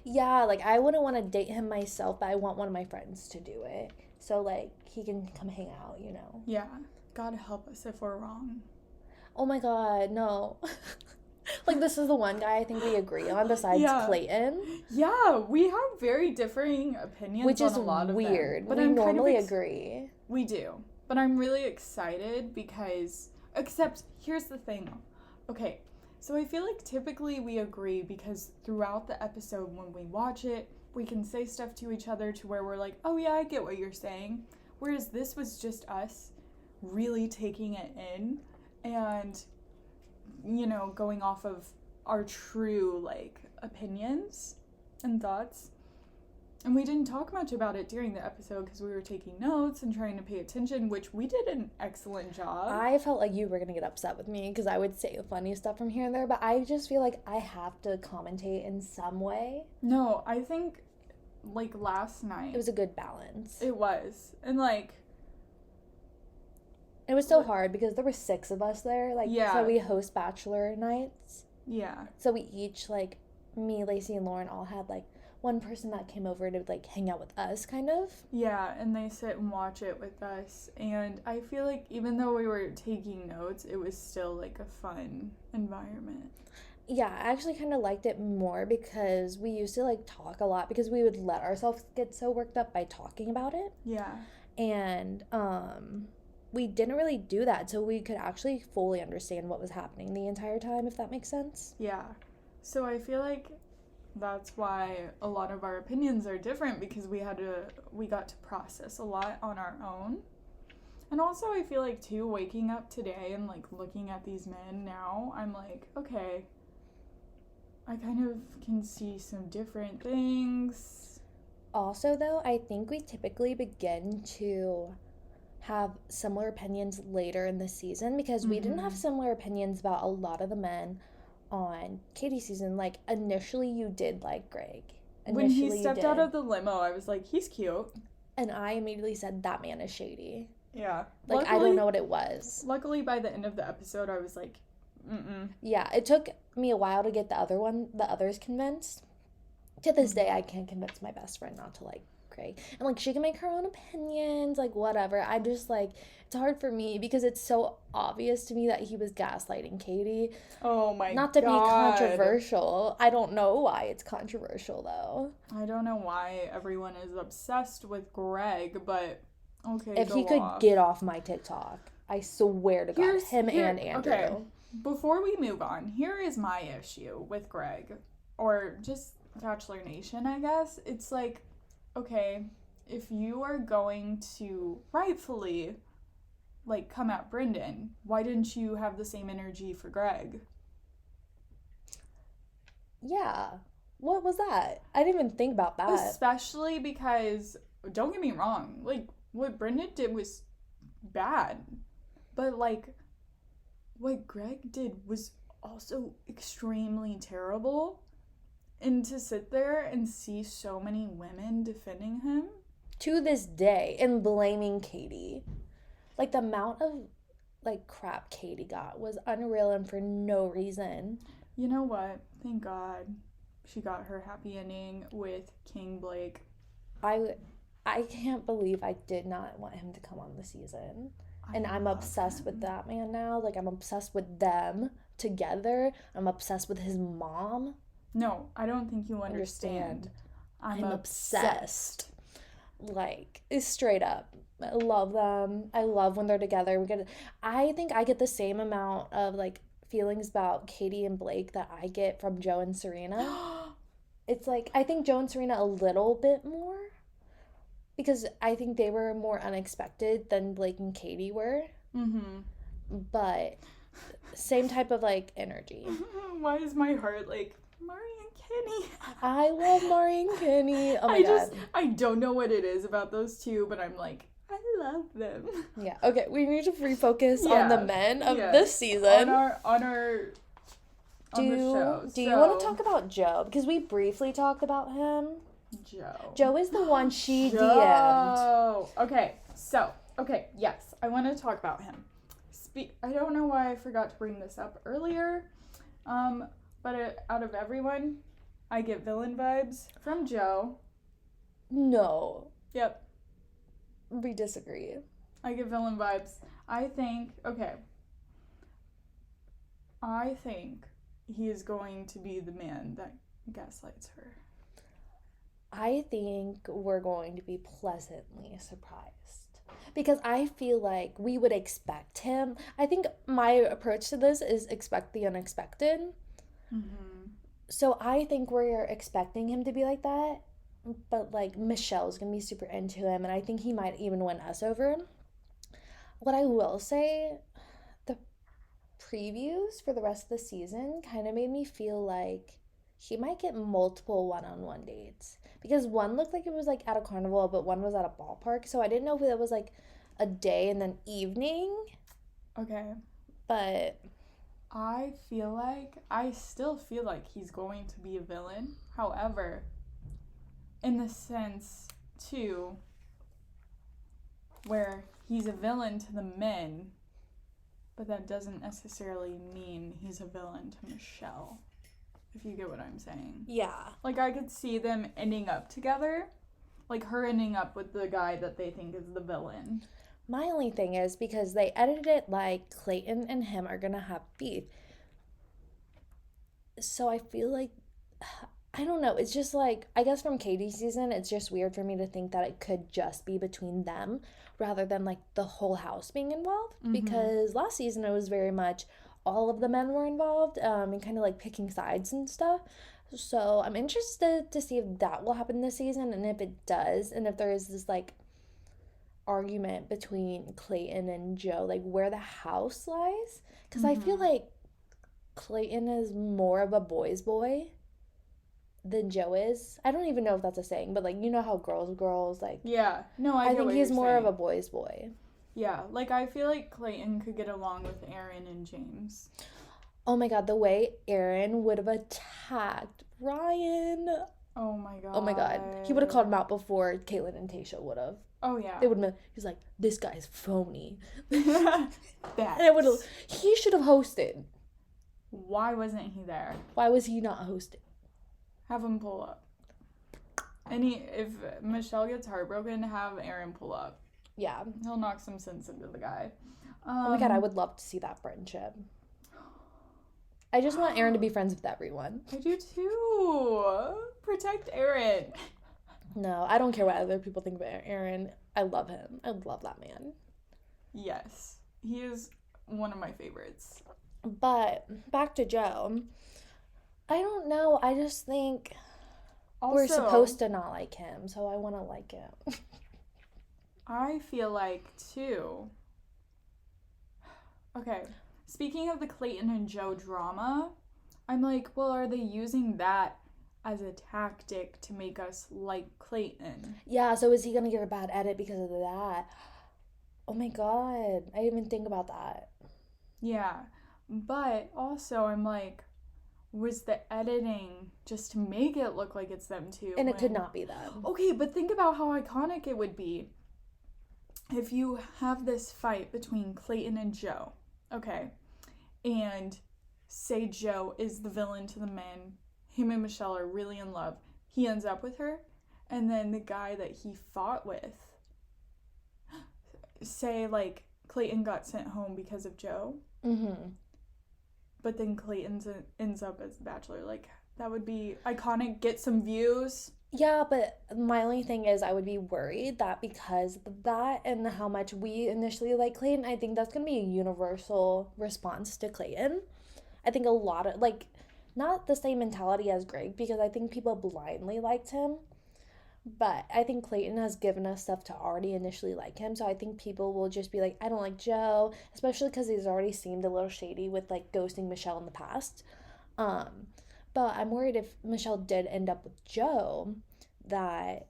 Yeah, like, I wouldn't want to date him myself, but I want one of my friends to do it. So, like, he can come hang out, you know? Yeah. God help us if we're wrong. Oh my god, no. Like, this is the one guy I think we agree on besides Clayton. Yeah, we have very differing opinions which on is a lot of weird. them. But we normally agree. We do. But I'm really excited because, except, here's the thing. Okay, so I feel like typically we agree because throughout the episode when we watch it, we can say stuff to each other to where we're like, oh yeah, I get what you're saying. Whereas this was just us really taking it in and, you know, going off of our true, like, opinions and thoughts. And we didn't talk much about it during the episode because we were taking notes and trying to pay attention, which we did an excellent job. I felt like you were going to get upset with me because I would say funny stuff from here and there, but I just feel like I have to commentate in some way. No, I think, like, last night... It was a good balance. It was. And, like... It was so hard because there were 6 of us there. Like, yeah. So we host Bachelor nights. Yeah. So we each, like, me, Lacey, and Lauren all had, like, one person that came over to, like, hang out with us, kind of. Yeah, and they sit and watch it with us. And I feel like even though we were taking notes, it was still, like, a fun environment. Yeah, I actually kind of liked it more because we used to, like, talk a lot because we would let ourselves get so worked up by talking about it. Yeah. And, we didn't really do that, so we could actually fully understand what was happening the entire time, if that makes sense. Yeah. So I feel like that's why a lot of our opinions are different because we got to process a lot on our own. And also I feel like too, waking up today and like looking at these men now, I'm like, okay, I kind of can see some different things. Also though, I think we typically begin to have similar opinions later in the season because we didn't have similar opinions about a lot of the men on Katie's season. Like, initially you did like Greg. When he stepped out of the limo, I was like, he's cute. And I immediately said, that man is shady. Yeah. Like, luckily, I don't know what it was. Luckily, by the end of the episode, I was like, mm-mm. Yeah, it took me a while to get the others convinced. To this day, I can't convince my best friend not to like Greg. And, like, she can make her own opinions, like, whatever. I just, like, it's hard for me because it's so obvious to me that he was gaslighting Katie. Oh, my God. Not to be controversial. I don't know why it's controversial, though. I don't know why everyone is obsessed with Greg, but, okay, if he could get off my TikTok, I swear to God, him and Andrew. Okay, before we move on, here is my issue with Greg, or just Bachelor Nation, I guess. It's like, okay, if you are going to rightfully, like, come at Brendan, why didn't you have the same energy for Greg? Yeah. What was that? I didn't even think about that. Especially because, don't get me wrong, like, what Brendan did was bad. But, like, what Greg did was also extremely terrible. And to sit there and see so many women defending him. To this day, and blaming Katie. Like, the amount of, like, crap Katie got was unreal and for no reason. You know what? Thank God she got her happy ending with King Blake. I can't believe I did not want him to come on the season. And I'm obsessed with that man now. Like, I'm obsessed with them together. I'm obsessed with his mom. No, I don't think you understand. I'm obsessed. Like, it's straight up. I love them. I love when they're together. I think I get the same amount of, like, feelings about Katie and Blake that I get from Joe and Serena. It's like, I think Joe and Serena a little bit more. Because I think they were more unexpected than Blake and Katie were. Mm-hmm. But same type of, like, energy. Why is my heart, like, Mari and Kenny? I love Mari and Kenny. Oh my God. I don't know what it is about those two, but I'm like, I love them. Yeah. Okay, we need to refocus on the men of this season. On our on the show. Do you want to talk about Joe? Because we briefly talked about him. Joe is the one she DM'd. Okay, yes, I want to talk about him. I don't know why I forgot to bring this up earlier, but out of everyone, I get villain vibes from Joe. No. Yep. We disagree. I get villain vibes. I think he is going to be the man that gaslights her. I think we're going to be pleasantly surprised. Because I feel like we would expect him. I think my approach to this is expect the unexpected. Mm-hmm. So I think we're expecting him to be like that. But, like, Michelle's going to be super into him. And I think he might even win us over. What I will say, the previews for the rest of the season kind of made me feel like he might get multiple one-on-one dates. Because one looked like it was, like, at a carnival, but one was at a ballpark. So I didn't know if that was, like, a day and then evening. Okay. But I still feel like he's going to be a villain. However, in the sense, too, where he's a villain to the men, but that doesn't necessarily mean he's a villain to Michelle. If you get what I'm saying. yeah. Like, I could see them ending up together. Like, her ending up with the guy that they think is the villain. My only thing is because they edited it like Clayton and him are going to have beef. So I feel like, I don't know. It's just like, I guess from Katie's season, it's just weird for me to think that it could just be between them rather than like the whole house being involved. Mm-hmm. Because last season it was very much all of the men were involved and kind of like picking sides and stuff. So I'm interested to see if that will happen this season, and if it does, and if there is this like argument between Clayton and Joe, like where the house lies. Because I feel like Clayton is more of a boy's boy than Joe is. I don't even know if that's a saying, but like, you know how girls like. Yeah. No, I think he's more of a boy's boy. Yeah, like I feel like Clayton could get along with Aaron and James. Oh my god, the way Aaron would have attacked Ryan. Oh my god. Oh my god. He would have called him out before Caitlyn and Tayshia would have. Oh yeah. They would have. He's like, this guy's phony. That. He should have hosted. Why wasn't he there? Why was he not hosting? Have him pull up. If Michelle gets heartbroken, have Aaron pull up. Yeah. He'll knock some sense into the guy. Oh my god, I would love to see that friendship. I just want Aaron to be friends with everyone. I do too. Protect Aaron. No, I don't care what other people think about Aaron. I love him. I love that man. Yes. He is one of my favorites. But back to Joe. I don't know. I just think we're supposed to not like him, so I want to like him. I feel like, too. Okay. Speaking of the Clayton and Joe drama, I'm like, well, are they using that as a tactic to make us like Clayton? Yeah, so is he going to get a bad edit because of that? Oh my god. I didn't even think about that. Yeah. But also, I'm like, was the editing just to make it look like it's them too? And it could not be them. Okay, but think about how iconic it would be if you have this fight between Clayton and Joe, okay, and say Joe is the villain to the men, him and Michelle are really in love, he ends up with her, and then the guy that he fought with, say, like, Clayton got sent home because of Joe, but then Clayton ends up as the Bachelor, like, that would be iconic, get some views. Yeah, but my only thing is I would be worried that because of that and how much we initially like Clayton, I think that's going to be a universal response to Clayton. I think a lot of, like, not the same mentality as Greg, because I think people blindly liked him. But I think Clayton has given us stuff to already initially like him. So I think people will just be like, I don't like Joe, especially because he's already seemed a little shady with, like, ghosting Michelle in the past. But I'm worried if Michelle did end up with Joe, that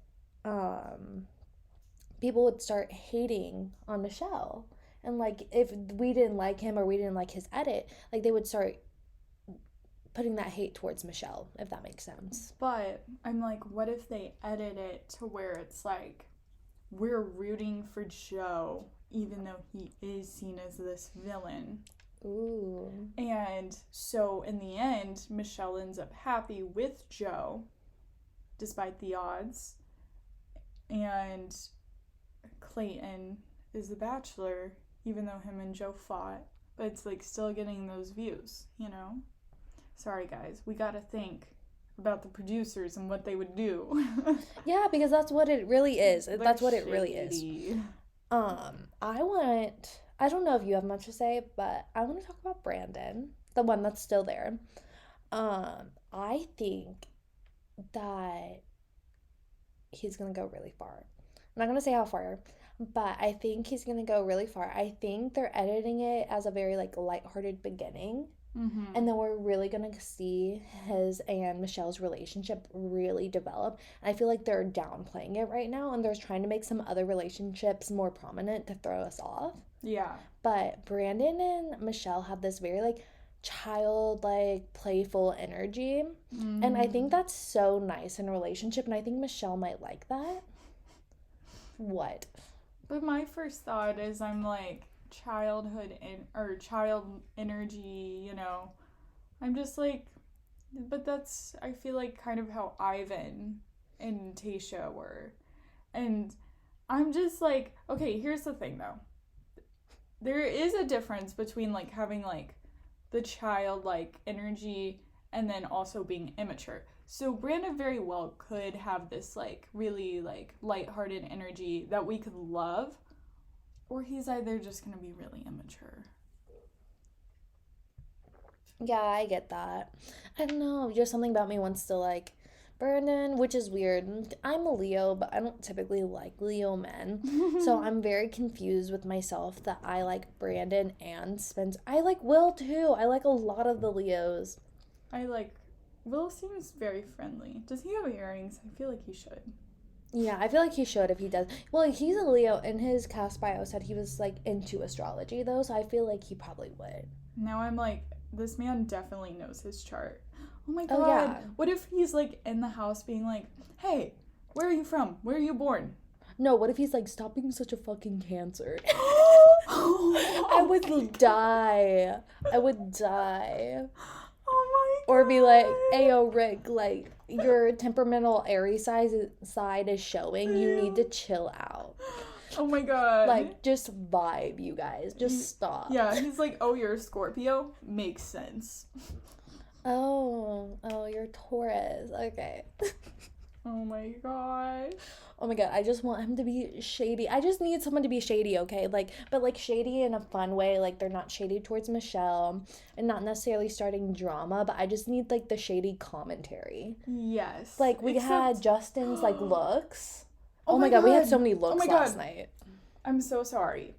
people would start hating on Michelle. And, like, if we didn't like him or we didn't like his edit, like, they would start putting that hate towards Michelle, if that makes sense. But I'm like, what if they edit it to where it's like, we're rooting for Joe, even though he is seen as this villain. Ooh. And so in the end, Michelle ends up happy with Joe, despite the odds. And Clayton is the bachelor, even though him and Joe fought. But it's like still getting those views, you know? Sorry, guys. We gotta think about the producers and what they would do. Yeah, because that's what it really is. That's what it really is. Shady. I don't know if you have much to say, but I want to talk about Brandon, the one that's still there. I think that he's going to go really far. I'm not going to say how far, but I think he's going to go really far. I think they're editing it as a very, like, lighthearted beginning. Mm-hmm. And then we're really going to see his and Michelle's relationship really develop. And I feel like they're downplaying it right now, and they're trying to make some other relationships more prominent to throw us off. Yeah. But Brandon and Michelle have this very, like, childlike, playful energy. Mm-hmm. And I think that's so nice in a relationship, and I think Michelle might like that. What? But my first thought is I'm like, child energy, you know. I'm just like, but that's, I feel like, kind of how Ivan and Tayshia were. And I'm just like, okay, here's the thing though. There is a difference between like having like the childlike energy and then also being immature. So Brandon very well could have this like really like lighthearted energy that we could love, or he's either just going to be really immature. Yeah, I get that. I don't know, just something about me wants to like Brandon, which is weird. I'm a Leo, but I don't typically like Leo men. So I'm very confused with myself that I like Brandon and Spencer. I like Will too. I like a lot of the Leos. Will seems very friendly. Does he have earrings? I feel like he should. Yeah, I feel like he should if he does. Well, he's a Leo, and his cast bio said he was, like, into astrology, though, so I feel like he probably would. Now I'm like, this man definitely knows his chart. Oh my god. Oh, yeah. What if he's, like, in the house being like, hey, where are you from? Where are you born? No, what if he's like, stop being such a fucking Cancer? I would die. I would die. Oh my god. Or be like, ayo, Rick, like, your temperamental Aries side is showing. You need to chill out. Oh my god. Like, just vibe, you guys. Just stop. Yeah, he's like, oh, you're a Scorpio? Makes sense. Oh, you're Taurus. Okay. Oh my god. Oh my god, I just want him to be shady. I just need someone to be shady, okay? Like, but like shady in a fun way. Like, they're not shady towards Michelle and not necessarily starting drama, but I just need like the shady commentary. Yes. Like, we had Justin's like looks. Oh my god, we had so many looks last night. I'm so sorry.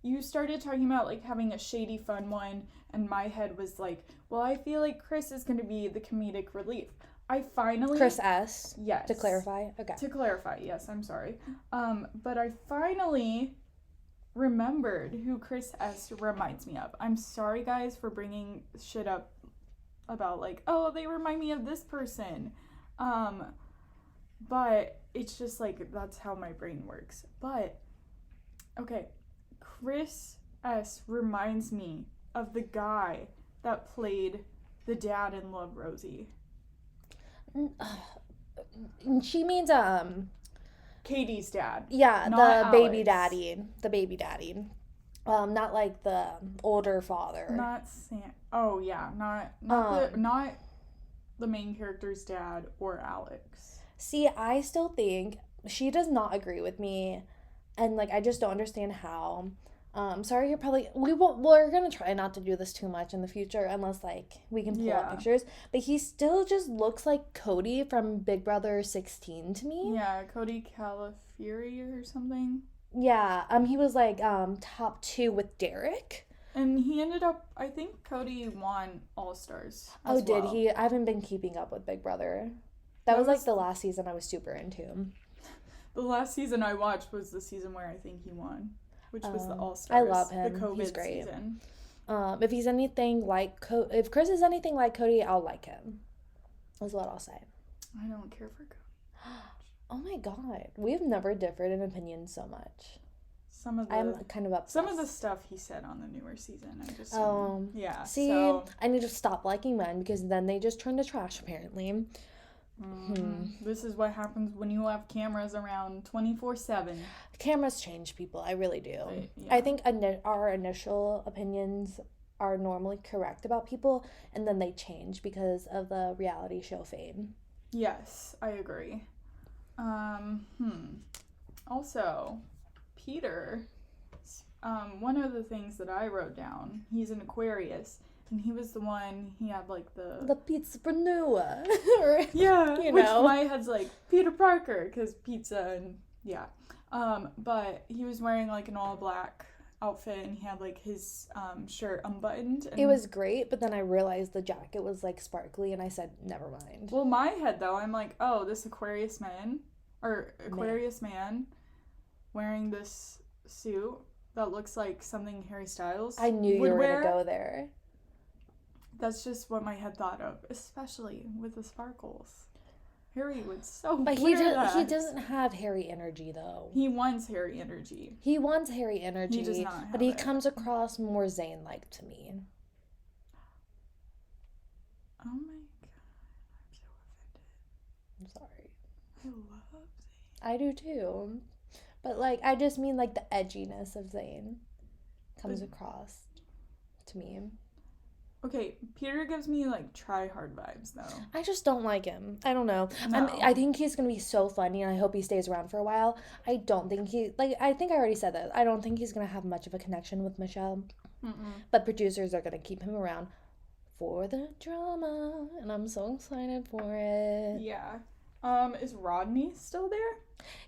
You started talking about like having a shady fun one, and my head was like, well, I feel like Chris is going to be the comedic relief. Chris S. Yes. To clarify? Okay. To clarify, yes, I'm sorry. But I finally remembered who Chris S. reminds me of. I'm sorry, guys, for bringing shit up about, like, oh, they remind me of this person. But it's just, like, that's how my brain works. But, okay, Chris S. reminds me of the guy that played the dad in Love, Rosie. She means Katie's dad. Yeah, the baby daddy. The baby daddy. Not like the older father. Not Sam. Oh yeah, not the main character's dad or Alex. See, I still think she does not agree with me, and like I just don't understand how. Sorry, we're gonna try not to do this too much in the future unless like we can pull up pictures, but he still just looks like Cody from Big Brother 16 to me. Yeah, Cody Calafieri or something. Yeah, he was like top 2 with Derek. And he ended up, I think Cody won All Stars. Oh, did he? I haven't been keeping up with Big Brother. That was like the last season I was super into. The last season I watched was the season where I think he won. Which was the All-Stars. I love him. The COVID He's great. season. If he's anything like if Chris is anything like Cody, I'll like him. Is what I'll say. I don't care for Cody. Oh my god, we've never differed in opinions so much. I'm kind of upset. Some of the stuff he said on the newer season, I just yeah. See, I need to stop liking men because then they just turn to trash apparently. This is what happens when you have cameras around 24/7. Cameras change people, I really do. Yeah. I think our initial opinions are normally correct about people, and then they change because of the reality show fame. Yes, I agree. Also, Peter, one of the things that I wrote down, he's an Aquarius, and he was the one, he had like the pizzapreneur. Yeah, you which know. my head's like Peter Parker, because pizza and yeah. But he was wearing like an all black outfit, and he had like his shirt unbuttoned. And it was great, but then I realized the jacket was like sparkly, and I said, never mind. Well, my head though, I'm like, oh, this Aquarius man wearing this suit that looks like something Harry Styles I knew you were going to go there. That's just what my head thought of, especially with the sparkles. Harry would so But he doesn't have Harry energy, though. He wants Harry energy. He wants Harry energy, he does not have but he it. comes across more Zayn-like to me. Oh my god, I'm so offended. I'm sorry. I love Zayn. I do too. But, like, I just mean, like, the edginess of Zayn comes across to me. Okay, Peter gives me, like, try-hard vibes, though. I just don't like him. I don't know. No. I think he's going to be so funny, and I hope he stays around for a while. I don't think I think I already said that. I don't think he's going to have much of a connection with Michelle. But producers are going to keep him around for the drama, and I'm so excited for it. Yeah. Is Rodney still there?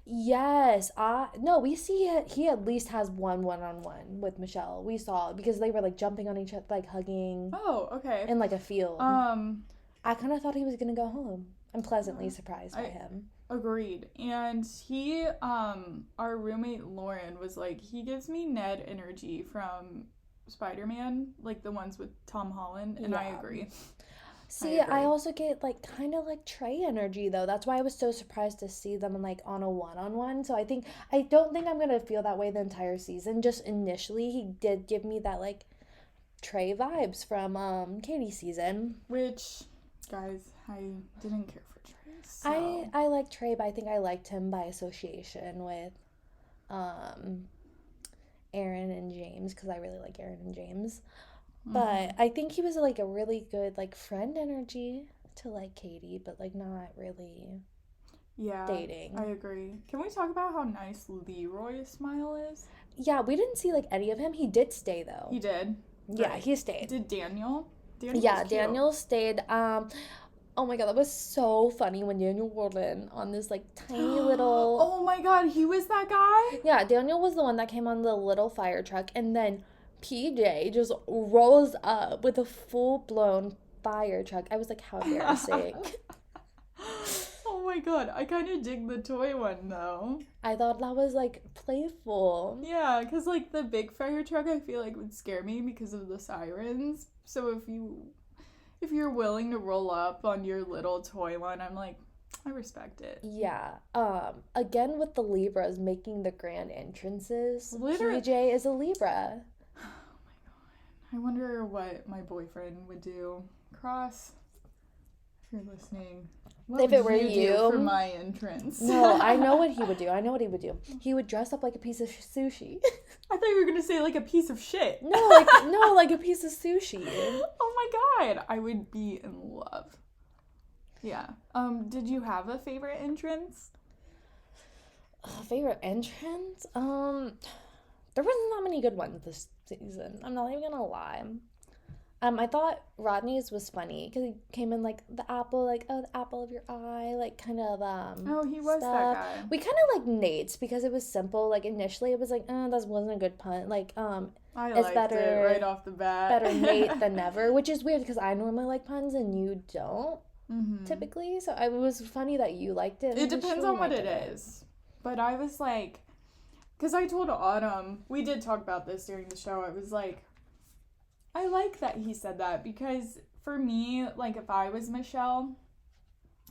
Yes. No, we see he at least has one-on-one with Michelle. We saw because they were like jumping on each other, like hugging. Oh, okay. In like a field. I kind of thought he was gonna go home. I'm pleasantly surprised by him. Agreed. And he, our roommate Lauren was like, he gives me Ned energy from Spider-Man, like the ones with Tom Holland, and I agree. See, I also get, like, kind of, like, Trey energy, though. That's why I was so surprised to see them, like, on a one-on-one. So I don't think I'm going to feel that way the entire season. Just initially, he did give me that, like, Trey vibes from Katie's season. Which, guys, I didn't care for Trey, so. I like Trey, but I think I liked him by association with Aaron and James, because I really like Aaron and James. But I think he was, like, a really good, like, friend energy to, like, Katie, but, like, not really dating. I agree. Can we talk about how nice Leroy's smile is? Yeah, we didn't see, like, any of him. He did stay, though. He did? Yeah, right. he stayed. Did Daniel? Daniel stayed. Oh my god, that was so funny when Daniel rolled in on this, like, tiny little... Oh my god, he was that guy? Yeah, Daniel was the one that came on the little fire truck, and then PJ just rolls up with a full-blown fire truck. I was like, how embarrassing. Oh my god, I kind of dig the toy one, though. I thought that was, like, playful. Yeah, because, like, the big fire truck, I feel like would scare me because of the sirens. So if you're willing to roll up on your little toy one, I'm like, I respect it. Yeah. Again with the Libras making the grand entrances. Literally. PJ is a Libra. I wonder what my boyfriend would do. Cross, if you're listening, what if it were you do for my entrance? No, I know what he would do. He would dress up like a piece of sushi. I thought you were gonna say like a piece of shit. No, like a piece of sushi. Oh my god, I would be in love. Yeah. Did you have a favorite entrance? Favorite entrance? There wasn't that many good ones this season. I'm not even gonna lie. I thought Rodney's was funny because he came in like the apple, like, oh, the apple of your eye, like kind of Oh, he was stuff. that guy. We kind of like Nate's because it was simple. Like initially, it was like, that wasn't a good pun. Like I it's liked better it right off the bat. Better Nate than never, which is weird because I normally like puns and you don't typically. So it was funny that you liked it. It depends on what it is. But I was like, because I told Autumn, we did talk about this during the show. I was like, I like that he said that because for me, like if I was Michelle,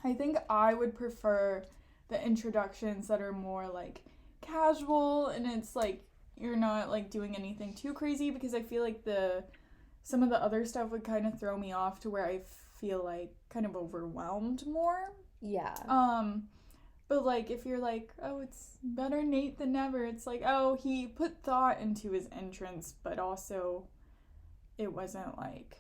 I think I would prefer the introductions that are more like casual and it's like you're not like doing anything too crazy because I feel like some of the other stuff would kind of throw me off to where I feel like kind of overwhelmed more. Yeah. But like if you're like, oh, it's better Nate than never, it's like, oh, he put thought into his entrance, but also it wasn't like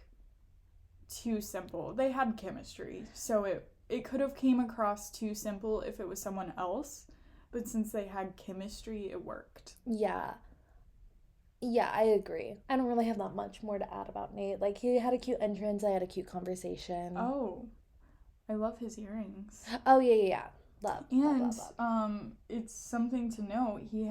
too simple. They had chemistry, so it could have came across too simple if it was someone else, but since they had chemistry, it worked. Yeah. Yeah, I agree. I don't really have that much more to add about Nate. Like, he had a cute entrance, I had a cute conversation. Oh, I love his earrings. Oh, yeah. Love. And it's something to note. He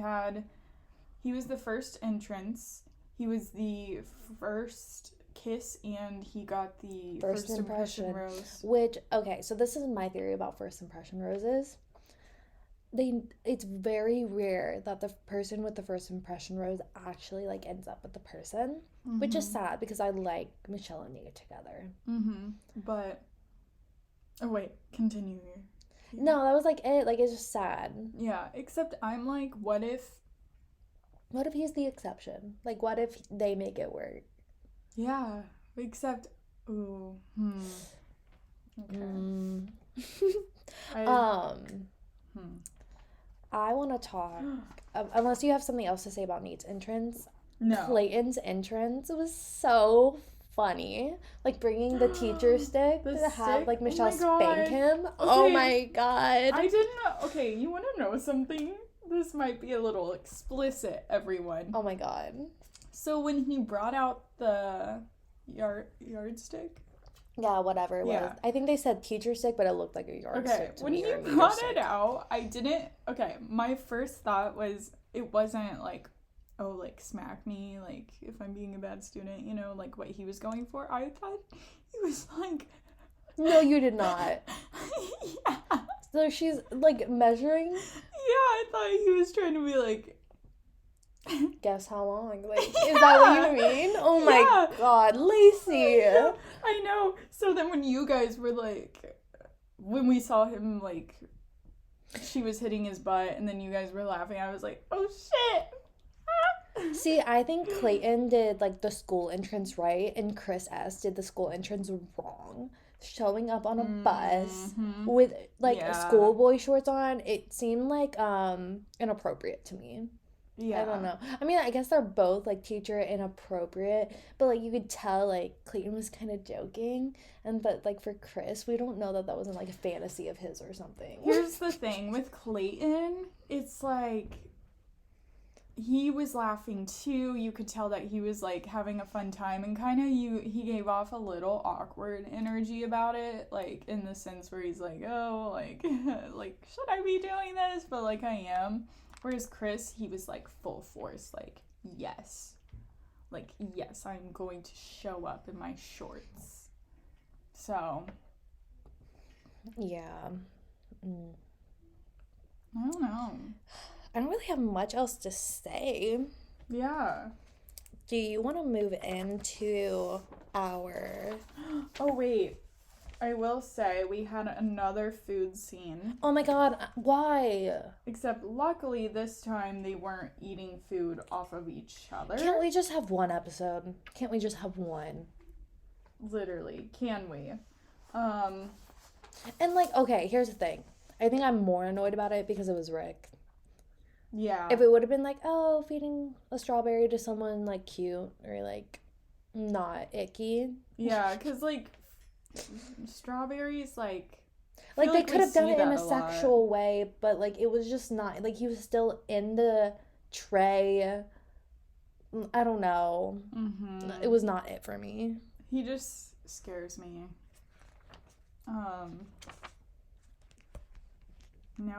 was the first entrance. He was the first kiss, and he got the first impression rose. Which, okay, so this is my theory about first impression roses. It's very rare that the person with the first impression rose actually like ends up with the person, which is sad because I like Michelle and Nate together. But oh wait, continue. No, that was like it. Like, it's just sad. Yeah, except I'm like, what if he's the exception? Like, what if they make it work? Yeah, except okay. I want to talk, unless you have something else to say about Nate's entrance. No. Clayton's entrance was so funny. Like, bringing the teacher stick to have, like, Michelle spank him. Okay. Oh, my God. I didn't know. Okay, you want to know something? This might be a little explicit, everyone. Oh, my God. So, when he brought out the yardstick? Yeah, whatever it was. I think they said teacher stick, but it looked like a yardstick to me. When he brought it out, my first thought was it wasn't like, oh, like smack me, like if I'm being a bad student, you know, like what he was going for. I thought he was like... No, you did not. Yeah. So she's like measuring? Yeah, I thought he was trying to be like... Guess how long? Like, is that what you mean? Oh my God, Lacey. I know. So then when you guys were like, when we saw him like, she was hitting his butt and then you guys were laughing, I was like, oh shit. See, I think Clayton did like the school entrance right and Chris S did the school entrance wrong. Showing up on a bus with like schoolboy shorts on, it seemed like inappropriate to me. Yeah. I don't know. I mean, I guess they're both, like, teacher inappropriate, but, like, you could tell, like, Clayton was kind of joking, but, like, for Chris, we don't know that wasn't, like, a fantasy of his or something. Here's the thing. With Clayton, it's, like, he was laughing, too. You could tell that he was, like, having a fun time, and kind of he gave off a little awkward energy about it, like, in the sense where he's, like, oh, like, like, should I be doing this? But, like, I am. Whereas Chris, he was like full force, like, yes, I'm going to show up in my shorts. So. Yeah. I don't know. I don't really have much else to say. Yeah. Do you want to move into our... Oh, wait. I will say we had another food scene. Oh my God, why? Except luckily this time they weren't eating food off of each other. Can't we just have one episode? Can't we just have one? Literally, can we? And like, okay, here's the thing. I think I'm more annoyed about it because it was Rick. Yeah. If it would have been like, oh, feeding a strawberry to someone like cute or like not icky. Yeah, because like strawberries, like they could have done it in a sexual way, but like it was just not, like he was still in the tray. I don't know. It was not it for me. He just scares me. Now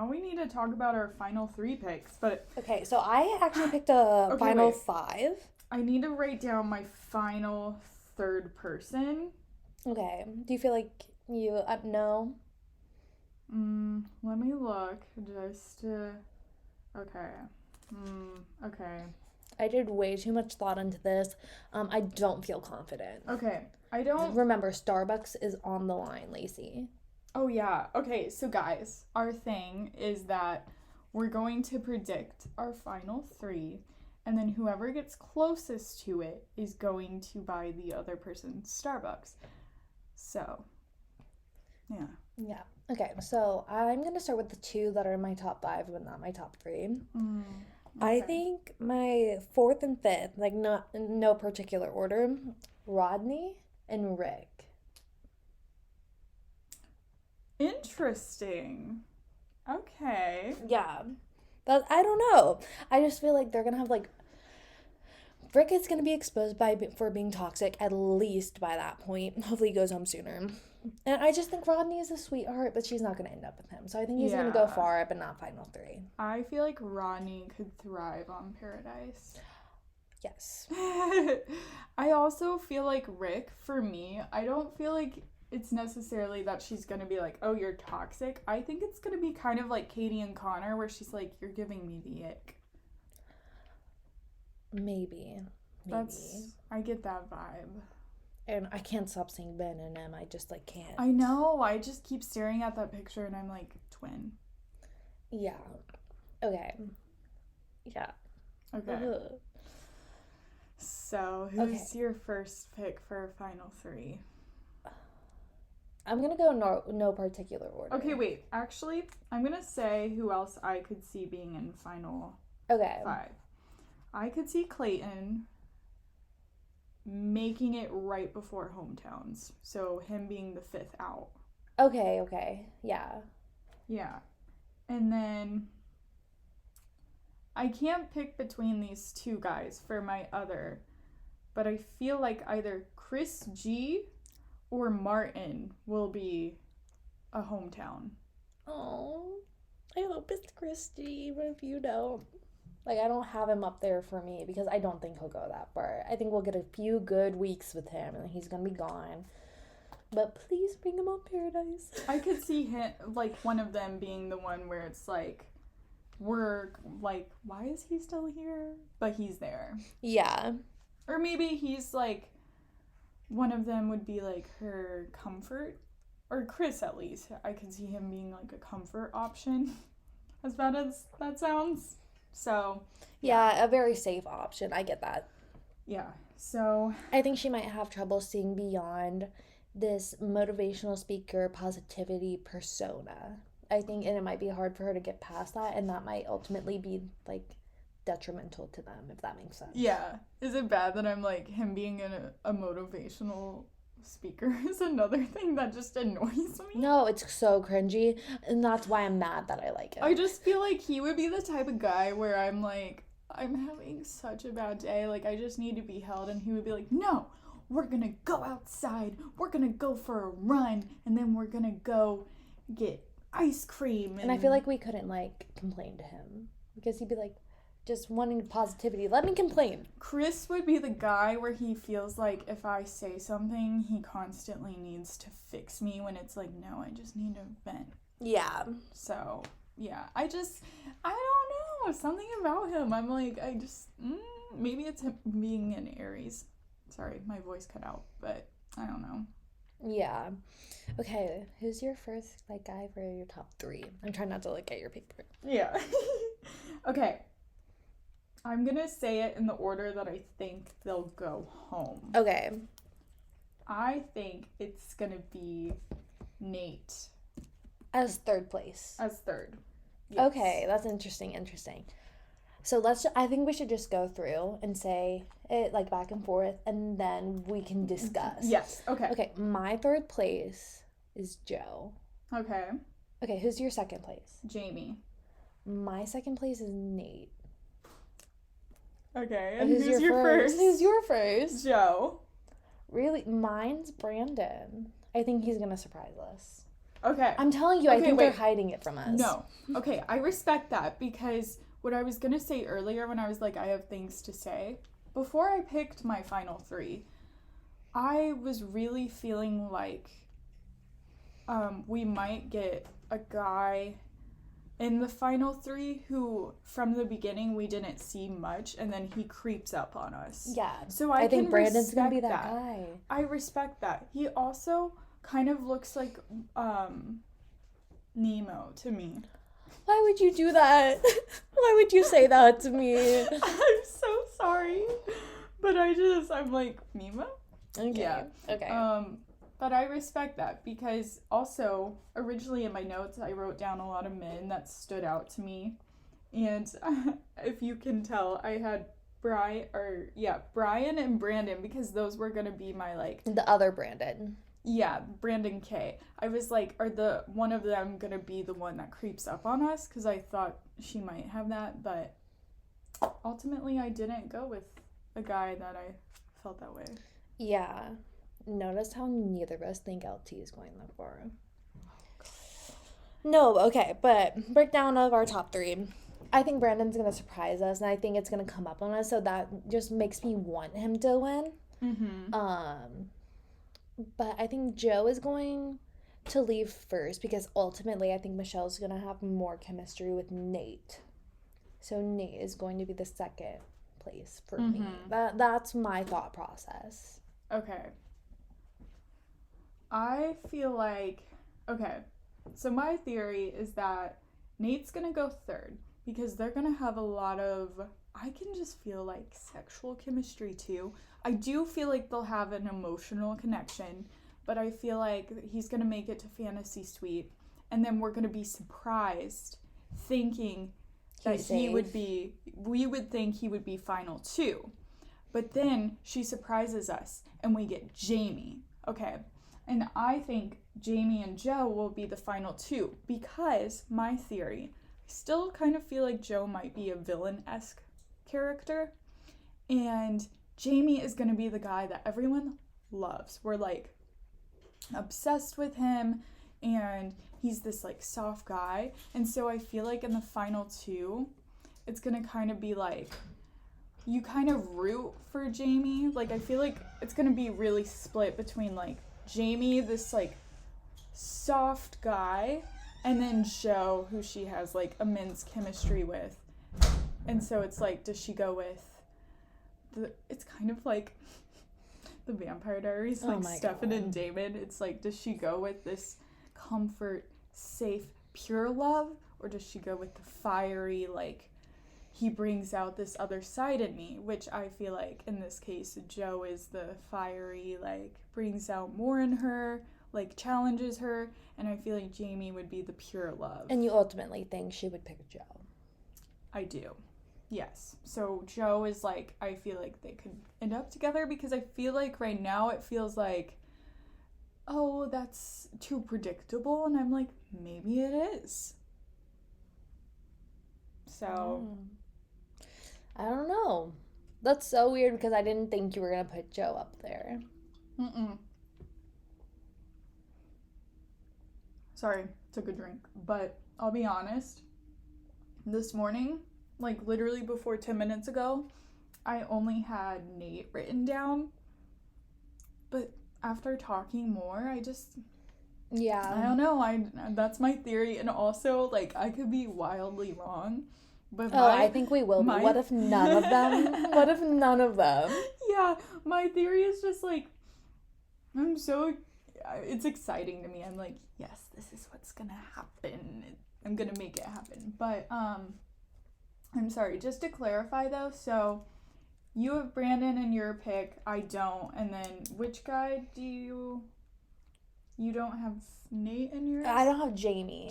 we need to talk about our final 3 picks, but okay, so I actually picked a final 5. I need to write down my final 3rd person. Okay. Do you feel like you know? Let me look. Just okay. Okay. I did way too much thought into this. I don't feel confident. Okay, I don't... Remember, Starbucks is on the line, Lacey. Oh, yeah. Okay, so guys, our thing is that we're going to predict our final 3, and then whoever gets closest to it is going to buy the other person Starbucks. So, yeah. Yeah. Okay, so I'm going to start with the 2 that are in my top 5, but not my top 3. I Okay. think my 4th and 5th, like not in no particular order, Rodney and Rick. Interesting. Okay. Yeah. But I don't know. I just feel like they're going to have like Rick is going to be exposed for being toxic at least by that point. Hopefully he goes home sooner. And I just think Rodney is a sweetheart, but she's not going to end up with him. So I think he's going to go Yeah. far, but not final 3. I feel like Rodney could thrive on Paradise. Yes. I also feel like Rick, for me, I don't feel like it's necessarily that she's gonna be like, oh, you're toxic. I think it's gonna be kind of like Katie and Connor, where she's like, you're giving me the ick. Maybe. I get that vibe. And I can't stop saying Ben and Em. I just like can't. I know. I just keep staring at that picture and I'm like, twin. Yeah. Okay. Yeah. Okay. Ugh. So, who's your first pick for final 3? I'm gonna go no particular order. Okay, wait. Actually, I'm gonna say who else I could see being in final Okay. 5. I could see Clayton making it right before hometowns. So him being the 5th out. Okay. Yeah. Yeah. And then I can't pick between these 2 guys for my other, but I feel like either Chris G or Martin will be a hometown. Oh, I hope it's Christy, but if you don't, like, I don't have him up there for me because I don't think he'll go that far. I think we'll get a few good weeks with him and he's gonna be gone. But please bring him on Paradise. I could see him, like, one of them being the one where it's like, we're like, why is he still here? But he's there. Yeah. Or maybe he's like, one of them would be like her comfort. Or Chris, at least. I could see him being like a comfort option. As bad as that sounds. So. Yeah, a very safe option. I get that. Yeah. So. I think she might have trouble seeing beyond this motivational speaker positivity persona. I think, and it might be hard for her to get past that, and that might ultimately be like detrimental to them, if that makes sense. Yeah. Is it bad that I'm like, him being a motivational speaker is another thing that just annoys me? No, it's so cringy, and that's why I'm mad that I like it. I just feel like he would be the type of guy where I'm like, I'm having such a bad day, like I just need to be held, and he would be like, no, we're gonna go outside, we're gonna go for a run, and then we're gonna go get ice cream. And I feel like we couldn't like complain to him because he'd be like just wanting positivity. Let me complain. Chris would be the guy where he feels like if I say something, he constantly needs to fix me when it's like, no, I just need to vent. Yeah. So, yeah, I don't know. Something about him. I'm like, maybe it's him being an Aries. Sorry, my voice cut out, but I don't know. Yeah. Okay, who's your first like guy for your top 3? I'm trying not to look at your paper. Yeah. Okay. I'm gonna say it in the order that I think they'll go home. Okay. I think it's gonna be Nate. As 3rd place. As 3rd. Yes. Okay, that's interesting. So I think we should just go through and say it like back and forth, and then we can discuss. Yes, okay. Okay, my 3rd place is Joe. Okay. Okay, who's your 2nd place? Jamie. My 2nd place is Nate. Okay, and who's your first? Who's your first? Joe. Really? Mine's Brandon. I think he's gonna surprise us. Okay. I'm telling you, Okay, I think wait. they're hiding it from us. No. Okay, I respect that because what I was going to say earlier when I was like, I have things to say, before I picked my final 3, I was really feeling like we might get a guy in the final three who from the beginning we didn't see much, and then he creeps up on us. Yeah. So I think can Brandon's gonna be respect that guy. I respect that. He also kind of looks like Nemo to me. Why would you do that? Why would you say that to me? I'm so sorry. But I'm like, Nemo? Okay. Yeah. Okay. But I respect that because also originally in my notes I wrote down a lot of men that stood out to me, and if you can tell, I had Brian and Brandon, because those were gonna be my like the other Brandon. Yeah, Brandon K. I was like, are the one of them gonna be the one that creeps up on us? Because I thought she might have that, but ultimately I didn't go with a guy that I felt that way. Yeah. Notice how neither of us think LT is going that far. No, okay, but breakdown of our top three. I think Brandon's gonna surprise us, and I think it's gonna come up on us, so that just makes me want him to win. But I think Joe is going to leave first because ultimately I think Michelle's gonna have more chemistry with Nate. So Nate is going to be the second place for me. That's my thought process. Okay. I feel like, so my theory is that Nate's gonna go third because they're gonna have a lot of, I can just feel like sexual chemistry too. I do feel like they'll have an emotional connection, but I feel like he's gonna make it to Fantasy Suite, and then we're gonna be surprised thinking that we would think he would be final two. But then she surprises us and we get Jamie. Okay. And I think Jamie and Joe will be the final two because my theory, I still kind of feel like Joe might be a villain-esque character, and Jamie is going to be the guy that everyone loves. We're like obsessed with him, and he's this like soft guy. And so I feel like in the final two, it's going to kind of be like you kind of root for Jamie. Like I feel like it's going to be really split between like Jamie, this like soft guy, and then Joe, who she has like immense chemistry with. And so it's like, does she go with it's kind of like the Vampire Diaries, like Stefan and Damon. It's like, does she go with this comfort, safe, pure love, or does she go with the fiery, like he brings out this other side in me, which I feel like in this case Joe is the fiery, like brings out more in her, like challenges her, and I feel like Jamie would be the pure love. And you ultimately think she would pick Joe? I do. Yes. So Joe is like, I feel like they could end up together because I feel like right now it feels like, oh, that's too predictable, and I'm like, maybe it is. So I don't know. That's so weird because I didn't think you were going to put Joe up there. Sorry, took a drink. But I'll be honest, this morning, like literally before 10 minutes ago, I only had Nate written down. But after talking more, I don't know. That's my theory. And also, like, I could be wildly wrong. But I think we will be. What if none of them? What if none of them? Yeah, my theory is just like, it's exciting to me. I'm like, yes, this is what's gonna happen. I'm gonna make it happen. But, I'm sorry, just to clarify though, so you have Brandon in your pick, I don't, and then which guy do you don't have Nate in yours? I don't have Jamie.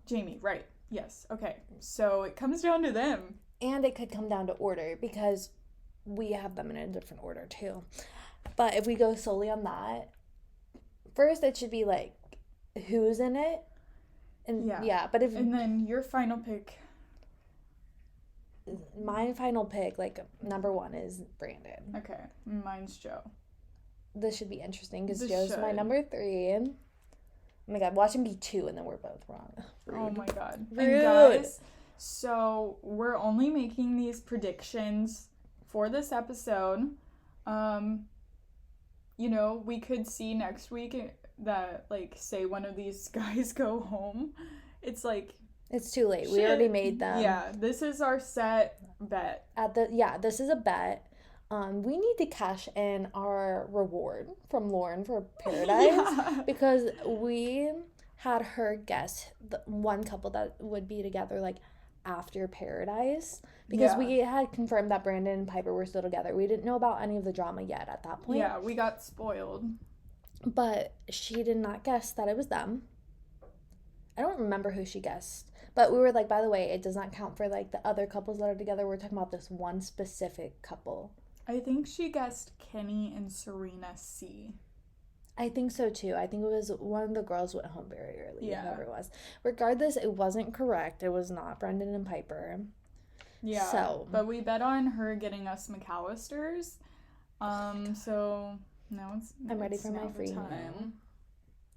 Jamie, right. Yes, okay. So it comes down to them. And it could come down to order because we have them in a different order too. But if we go solely on that, first it should be like who's in it. And but and then your final pick. My final pick, like number one, is Brandon. Okay, mine's Joe. This should be interesting because Joe's my number 3. Oh my god, watch him be 2 and then we're both wrong. Rude. Oh my god. Rude. And guys, so we're only making these predictions for this episode. You know, we could see next week that, like, say one of these guys go home. It's like, It's too late. We already made them. Yeah, this is our set bet. This is a bet. We need to cash in our reward from Lauren for Paradise because we had her guess the one couple that would be together like after Paradise because we had confirmed that Brandon and Piper were still together. We didn't know about any of the drama yet at that point. Yeah, we got spoiled. But she did not guess that it was them. I don't remember who she guessed. But we were like, by the way, it does not count for like the other couples that are together. We're talking about this one specific couple. I think she guessed Kenny and Serena C. I think so too. I think it was one of the girls went home very early. Yeah. Whoever it was. Regardless, it wasn't correct. It was not Brendan and Piper. Yeah. So. But we bet on her getting us McAllisters. So now I'm ready for my free time. meal.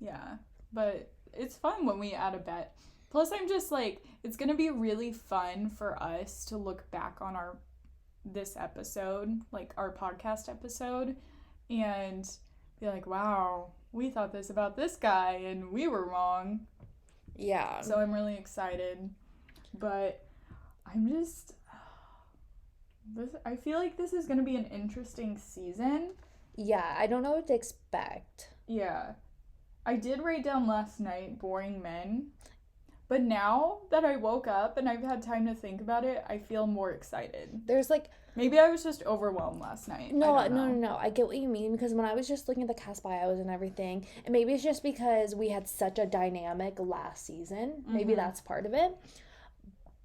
Yeah. But it's fun when we add a bet. Plus, I'm just like, it's going to be really fun for us to look back on this episode, like our podcast episode, and be like, wow, we thought this about this guy and we were wrong. Yeah. So I'm really excited. But I'm just, I feel like this is going to be an interesting season. Yeah, I don't know what to expect. Yeah. I did write down last night, boring men. But now that I woke up and I've had time to think about it, I feel more excited. There's like... Maybe I was just overwhelmed last night. No. I get what you mean because when I was just looking at the cast bios and everything, and maybe it's just because we had such a dynamic last season. Mm-hmm. Maybe that's part of it.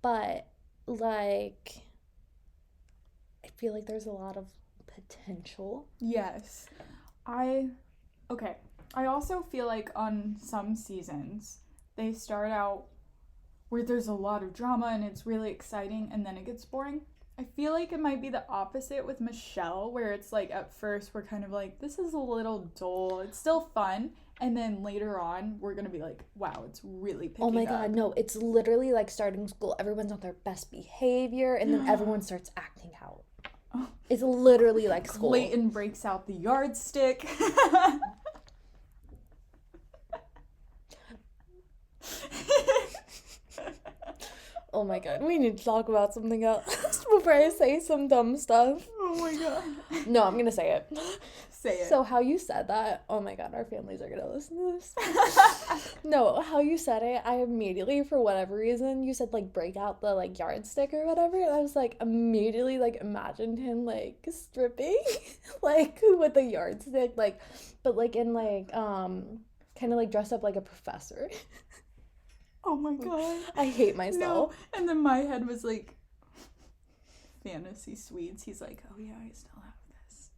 But, like, I feel like there's a lot of potential. Yes. I also feel like on some seasons, they start out where there's a lot of drama and it's really exciting and then it gets boring. I feel like it might be the opposite with Michelle, where it's like at first we're kind of like, this is a little dull. It's still fun. And then later on, we're going to be like, wow, it's really picking up. Oh my God, no. It's literally like starting school. Everyone's on their best behavior and then everyone starts acting out. It's literally like school. Clayton breaks out the yardstick. Oh my God, we need to talk about something else before I say some dumb stuff. Oh my God. No, I'm gonna say it. Say it. So how you said that, oh my God, our families are gonna listen to this. No, how you said it, I immediately, for whatever reason, you said like break out the like yardstick or whatever, and I was like immediately like imagined him like stripping like with the yardstick, like, but like in like kind of like dressed up like a professor. Oh my God. I hate myself. No. And then my head was like, fantasy suites. He's like, oh yeah, I still have this.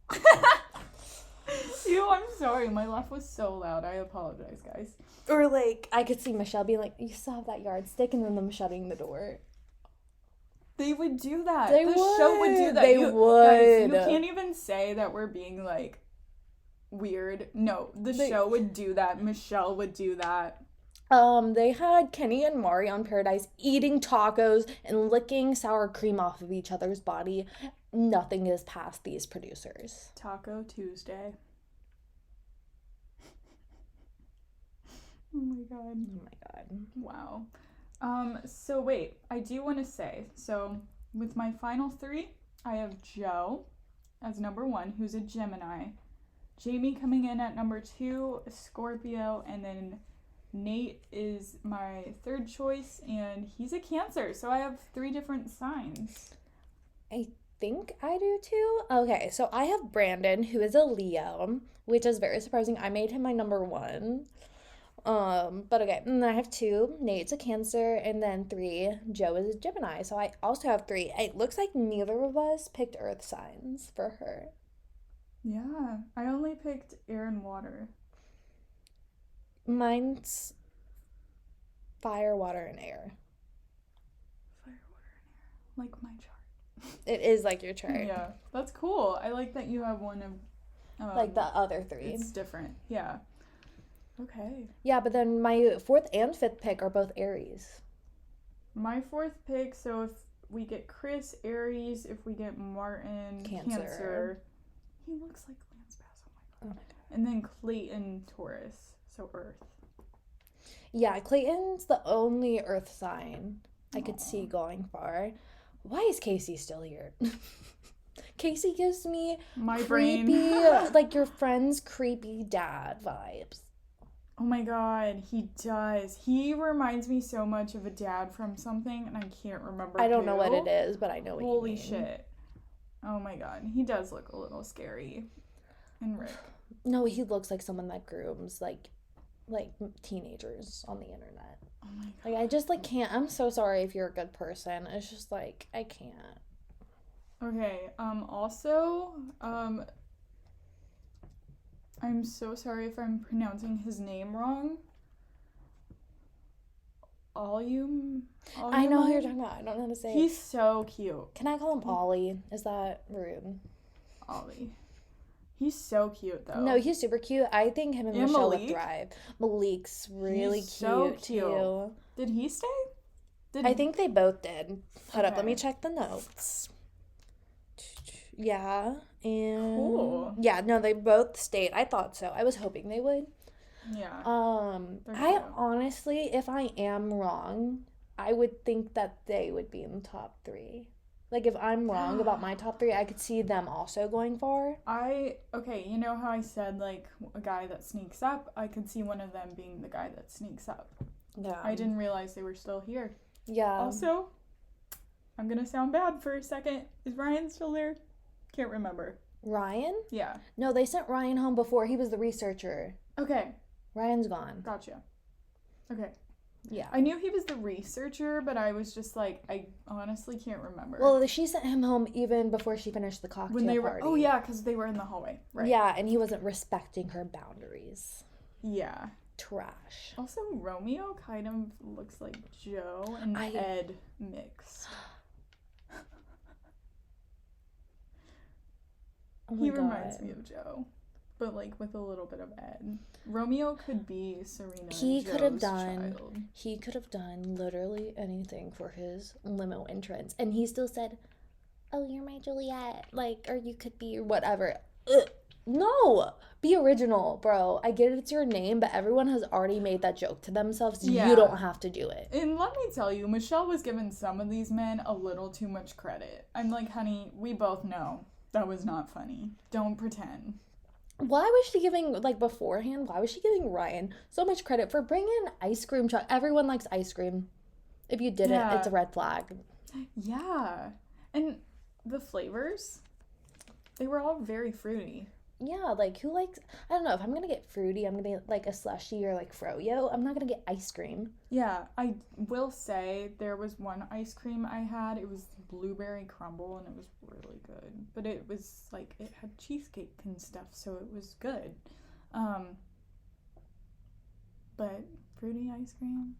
I'm sorry. My laugh was so loud. I apologize, guys. Or like, I could see Michelle being like, you still have that yardstick, and then them shutting the door. They would do that. The show would do that. They would. Guys, you can't even say that we're being like weird. No, the show would do that. Michelle would do that. They had Kenny and Mari on Paradise eating tacos and licking sour cream off of each other's body. Nothing is past these producers. Taco Tuesday. Oh my God. Oh my God. Wow. So wait, I do want to say, so with my final three, I have Joe as number 1, who's a Gemini. Jamie coming in at number 2, a Scorpio, and then Nate is my third choice, and he's a Cancer, so I have 3 different signs. I think I do too. Okay, so I have Brandon, who is a Leo, which is very surprising. I made him my number 1. But okay, and then I have 2. Nate's a Cancer, and then 3. Joe is a Gemini, so I also have 3. It looks like neither of us picked Earth signs for her. Yeah, I only picked air and water. Mine's fire, water, and air. Fire, water, and air. Like my chart. It is like your chart. Yeah, that's cool. I like that you have one of... like the other 3. It's different. Yeah. Okay. Yeah, but then my 4th and 5th pick are both Aries. My 4th pick, so if we get Chris, Aries, if we get Martin, Cancer. He looks like Lance Bass. Oh my God. And then Clayton, Taurus. So Earth. Yeah, Clayton's the only earth sign I could see going far. Why is Casey still here? Casey gives me My creepy, brain. like your friend's creepy dad vibes. Oh my god, he does. He reminds me so much of a dad from something, and I can't remember. I don't know what who. it is, but I know what you Holy mean. shit. Oh my god, he does look a little scary. And Rick. No, he looks like someone that grooms like teenagers on the internet. Oh my god. Like I just like can't. I'm so sorry if you're a good person. It's just like I can't. Okay, also, I'm so sorry if I'm pronouncing his name wrong. I know who you're talking about. I don't know how to say it. He's so cute. Can I call him Ollie? Is that rude? Ollie. He's so cute though. No, he's super cute. I think him and And Michelle would Malik? thrive. Malik's really He's so cute cute. too. Did he stay? I think they both did. Hold up, let me Okay. check the notes. Yeah, and Cool. yeah, no, they both stayed. I thought so. I was hoping they would. Yeah. They're I cute. honestly, if I am wrong, I would think that they would be in the top 3. Like if I'm wrong about my top 3, I could see them also going far. Okay, you know how I said like a guy that sneaks up? I could see one of them being the guy that sneaks up. Yeah. I didn't realize they were still here. Yeah. Also, I'm gonna sound bad for a second. Is Ryan still there? Can't remember. Ryan? Yeah. No, they sent Ryan home before. He was the researcher. Okay, Ryan's gone. gotcha. Okay. Yeah. I knew he was the researcher, but I was just like, I honestly can't remember. Well, she sent him home even before she finished the cocktail when they were, party. oh yeah, because they were in the hallway, right? Yeah, and he wasn't respecting her boundaries. Yeah. Trash. Also, Romeo kind of looks like Joe and Ed mixed. Oh my He God. reminds me of Joe, but like with a little bit of Ed. Romeo could be Serena. He and could have Joe's done. child. He could have done literally anything for his limo entrance, and he still said, "Oh, you're my Juliet," like, or you could be whatever. Ugh. No, be original, bro. I get it's your name, but everyone has already made that joke to themselves. Yeah. You don't have to do it. And let me tell you, Michelle was giving some of these men a little too much credit. I'm like, honey, we both know that was not funny. Don't pretend. Why was she giving, like, beforehand, why was she giving Ryan so much credit for bringing an ice cream truck? Everyone likes ice cream. If you didn't, Yeah. it's a red flag. Yeah. And the flavors, they were all very fruity. Yeah, like, who likes, I don't know, if I'm gonna get fruity, I'm gonna get, like, a slushy or, like, froyo. I'm not gonna get ice cream. Yeah, I will say there was one ice cream I had. It was blueberry crumble and it was really good. But it was like it had cheesecake and stuff, so it was good. But fruity ice cream?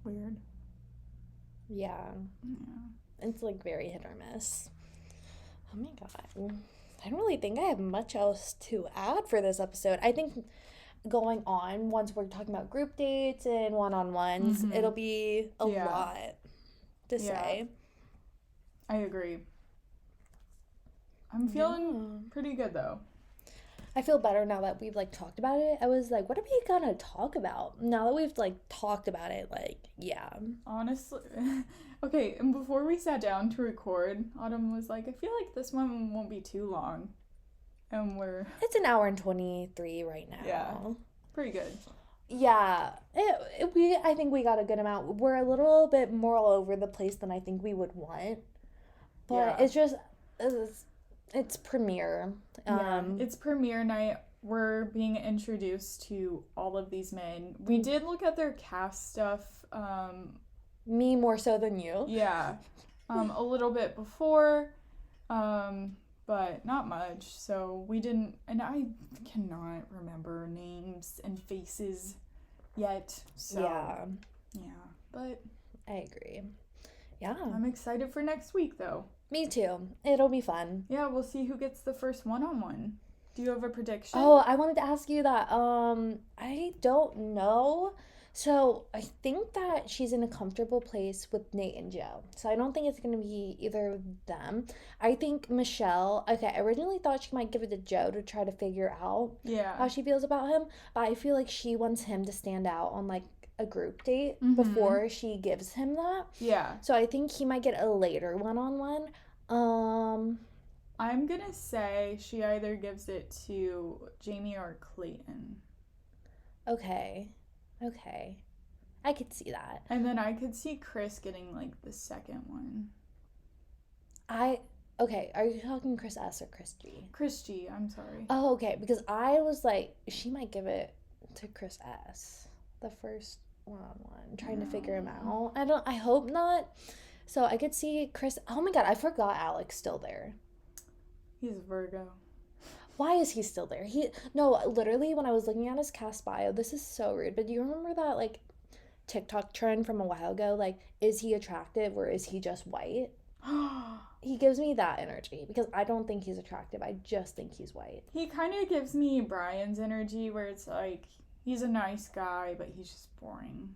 Weird. Yeah. Yeah. It's, like, very hit or miss. Oh my God. I don't really think I have much else to add for this episode. I think going on, once we're talking about group dates and one-on-ones, Mhm. it'll be a Yeah. lot to say. I agree. I'm feeling pretty good though. I feel better now that we've, like, talked about it. I was like, what are we gonna talk about? Now that we've, like, talked about it, like, yeah. Honestly, okay, and before we sat down to record, Autumn was like, I feel like this one won't be too long. And we're It's an hour and 23 right now. Yeah. pretty good. Yeah. I think we got a good amount. We're a little bit more all over the place than I think we would want. But Yeah. it's just, it's premiere. It's premiere night. We're being introduced to all of these men. We did look at their cast stuff. Me more so than you. Yeah. A little bit before. But not much. So we didn't, and I cannot remember names and faces yet. So yeah. But I agree. Yeah. I'm excited for next week though. Me too. It'll be fun. Yeah, we'll see who gets the first one-on-one. Do you have a prediction? Oh, I wanted to ask you that. I don't know. So I think that she's in a comfortable place with Nate and Joe. So I don't think it's gonna be either of them. I think Michelle. Okay, I originally thought she might give it to Joe to try to figure out Yeah. how she feels about him, but I feel like she wants him to stand out on like a group date Mhm. before she gives him that. Yeah. So I think he might get a later one-on-one. I'm gonna say she either gives it to Jamie or Clayton. Okay. Okay. I could see that. And then I could see Chris getting like the second one. Okay, are you talking Chris S or Chris G? Chris G, I'm sorry. Oh, okay, because I was like, she might give it to Chris S. The first one, trying to figure him out. I hope not. So I could see Chris. Oh my god, I forgot Alex still there. He's Virgo. Why is he still there? No, literally when I was looking at his cast bio, this is so rude, but do you remember that like TikTok trend from a while ago? Like, is he attractive or is he just white? He gives me that energy because I don't think he's attractive. I just think he's white. He kind of gives me Brian's energy where it's like he's a nice guy, but he's just boring.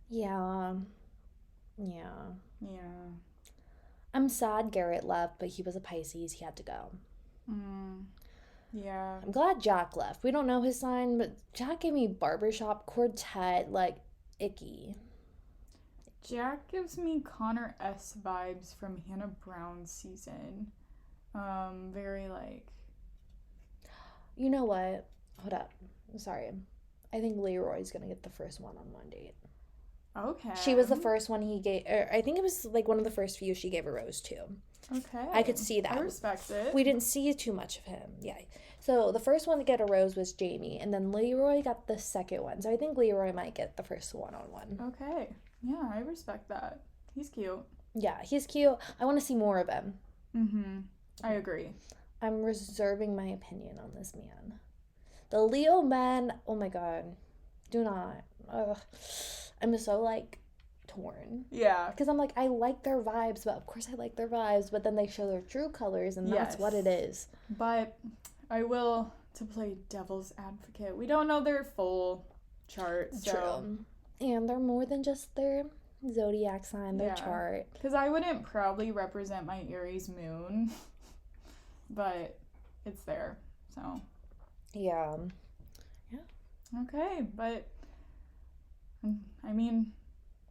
Yeah. I'm sad Garrett left, but he was a Pisces. He had to go. Yeah. I'm glad Jack left. We don't know his sign, but Jack gave me barbershop quartet, like, icky. Jack gives me Connor S vibes from Hannah Brown's season. Very like. You know what? Hold up. I'm sorry. I think Leroy's gonna get the first one-on-one date. Okay. She was the first one he gave, or I think it was like one of the first few she gave a rose to. Okay. I could see that. I respect it. We didn't see too much of him. Yeah. So the first one to get a rose was Jamie, and then Leroy got the second one. So I think Leroy might get the first one-on-one. Okay. Yeah, I respect that. He's cute. Yeah, he's cute. I want to see more of him. I agree. I'm reserving my opinion on this man. The Leo men, oh my god. Do not. Ugh. I'm so like torn. Yeah. Because I'm like, I like their vibes, but of course I like their vibes, but then they show their true colors, and that's what it is. But I will, to play devil's advocate, we don't know their full chart. So. True. And they're more than just their zodiac sign, their chart. Because I wouldn't probably represent my Aries moon, but it's there. So. Yeah. Okay, but I mean,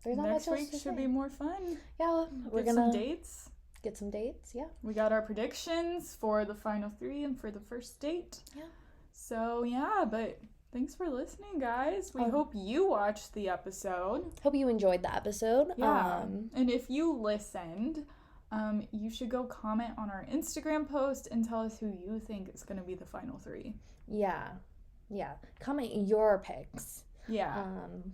there's not next much week else should be more fun. Yeah, we're Get gonna some dates. Get some dates. Yeah. We got our predictions for the final 3 and for the first date. Yeah. So yeah, but thanks for listening, guys. We hope you watched the episode. Hope you enjoyed the episode. Yeah. And if you listened, you should go comment on our Instagram post and tell us who you think is going to be the final 3. Yeah. Comment your picks. Yeah.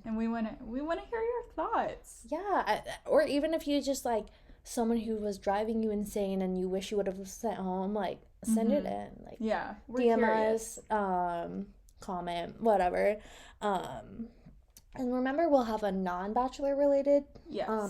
And we want to hear your thoughts. Yeah. Or even if you just like someone who was driving you insane and you wish you would have sent home, like send it in. Like we're DM curious. us, comment, whatever. And remember, we'll have a non-Bachelor related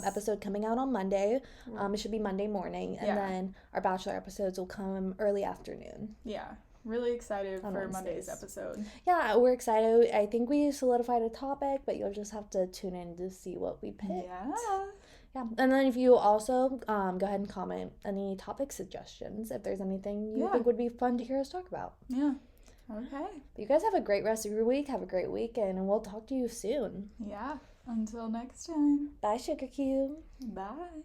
episode coming out on Monday. It should be Monday morning, and then our Bachelor episodes will come early afternoon. Yeah. Really excited for Wednesdays. Monday's episode. Yeah, we're excited. I think we solidified a topic, but you'll just have to tune in to see what we picked. Yeah. And then if you also go ahead and comment any topic suggestions, if there's anything you think would be fun to hear us talk about. Yeah. Okay. But you guys have a great rest of your week. Have a great weekend, and we'll talk to you soon. Yeah. Until next time. Bye, Sugarcube. Bye.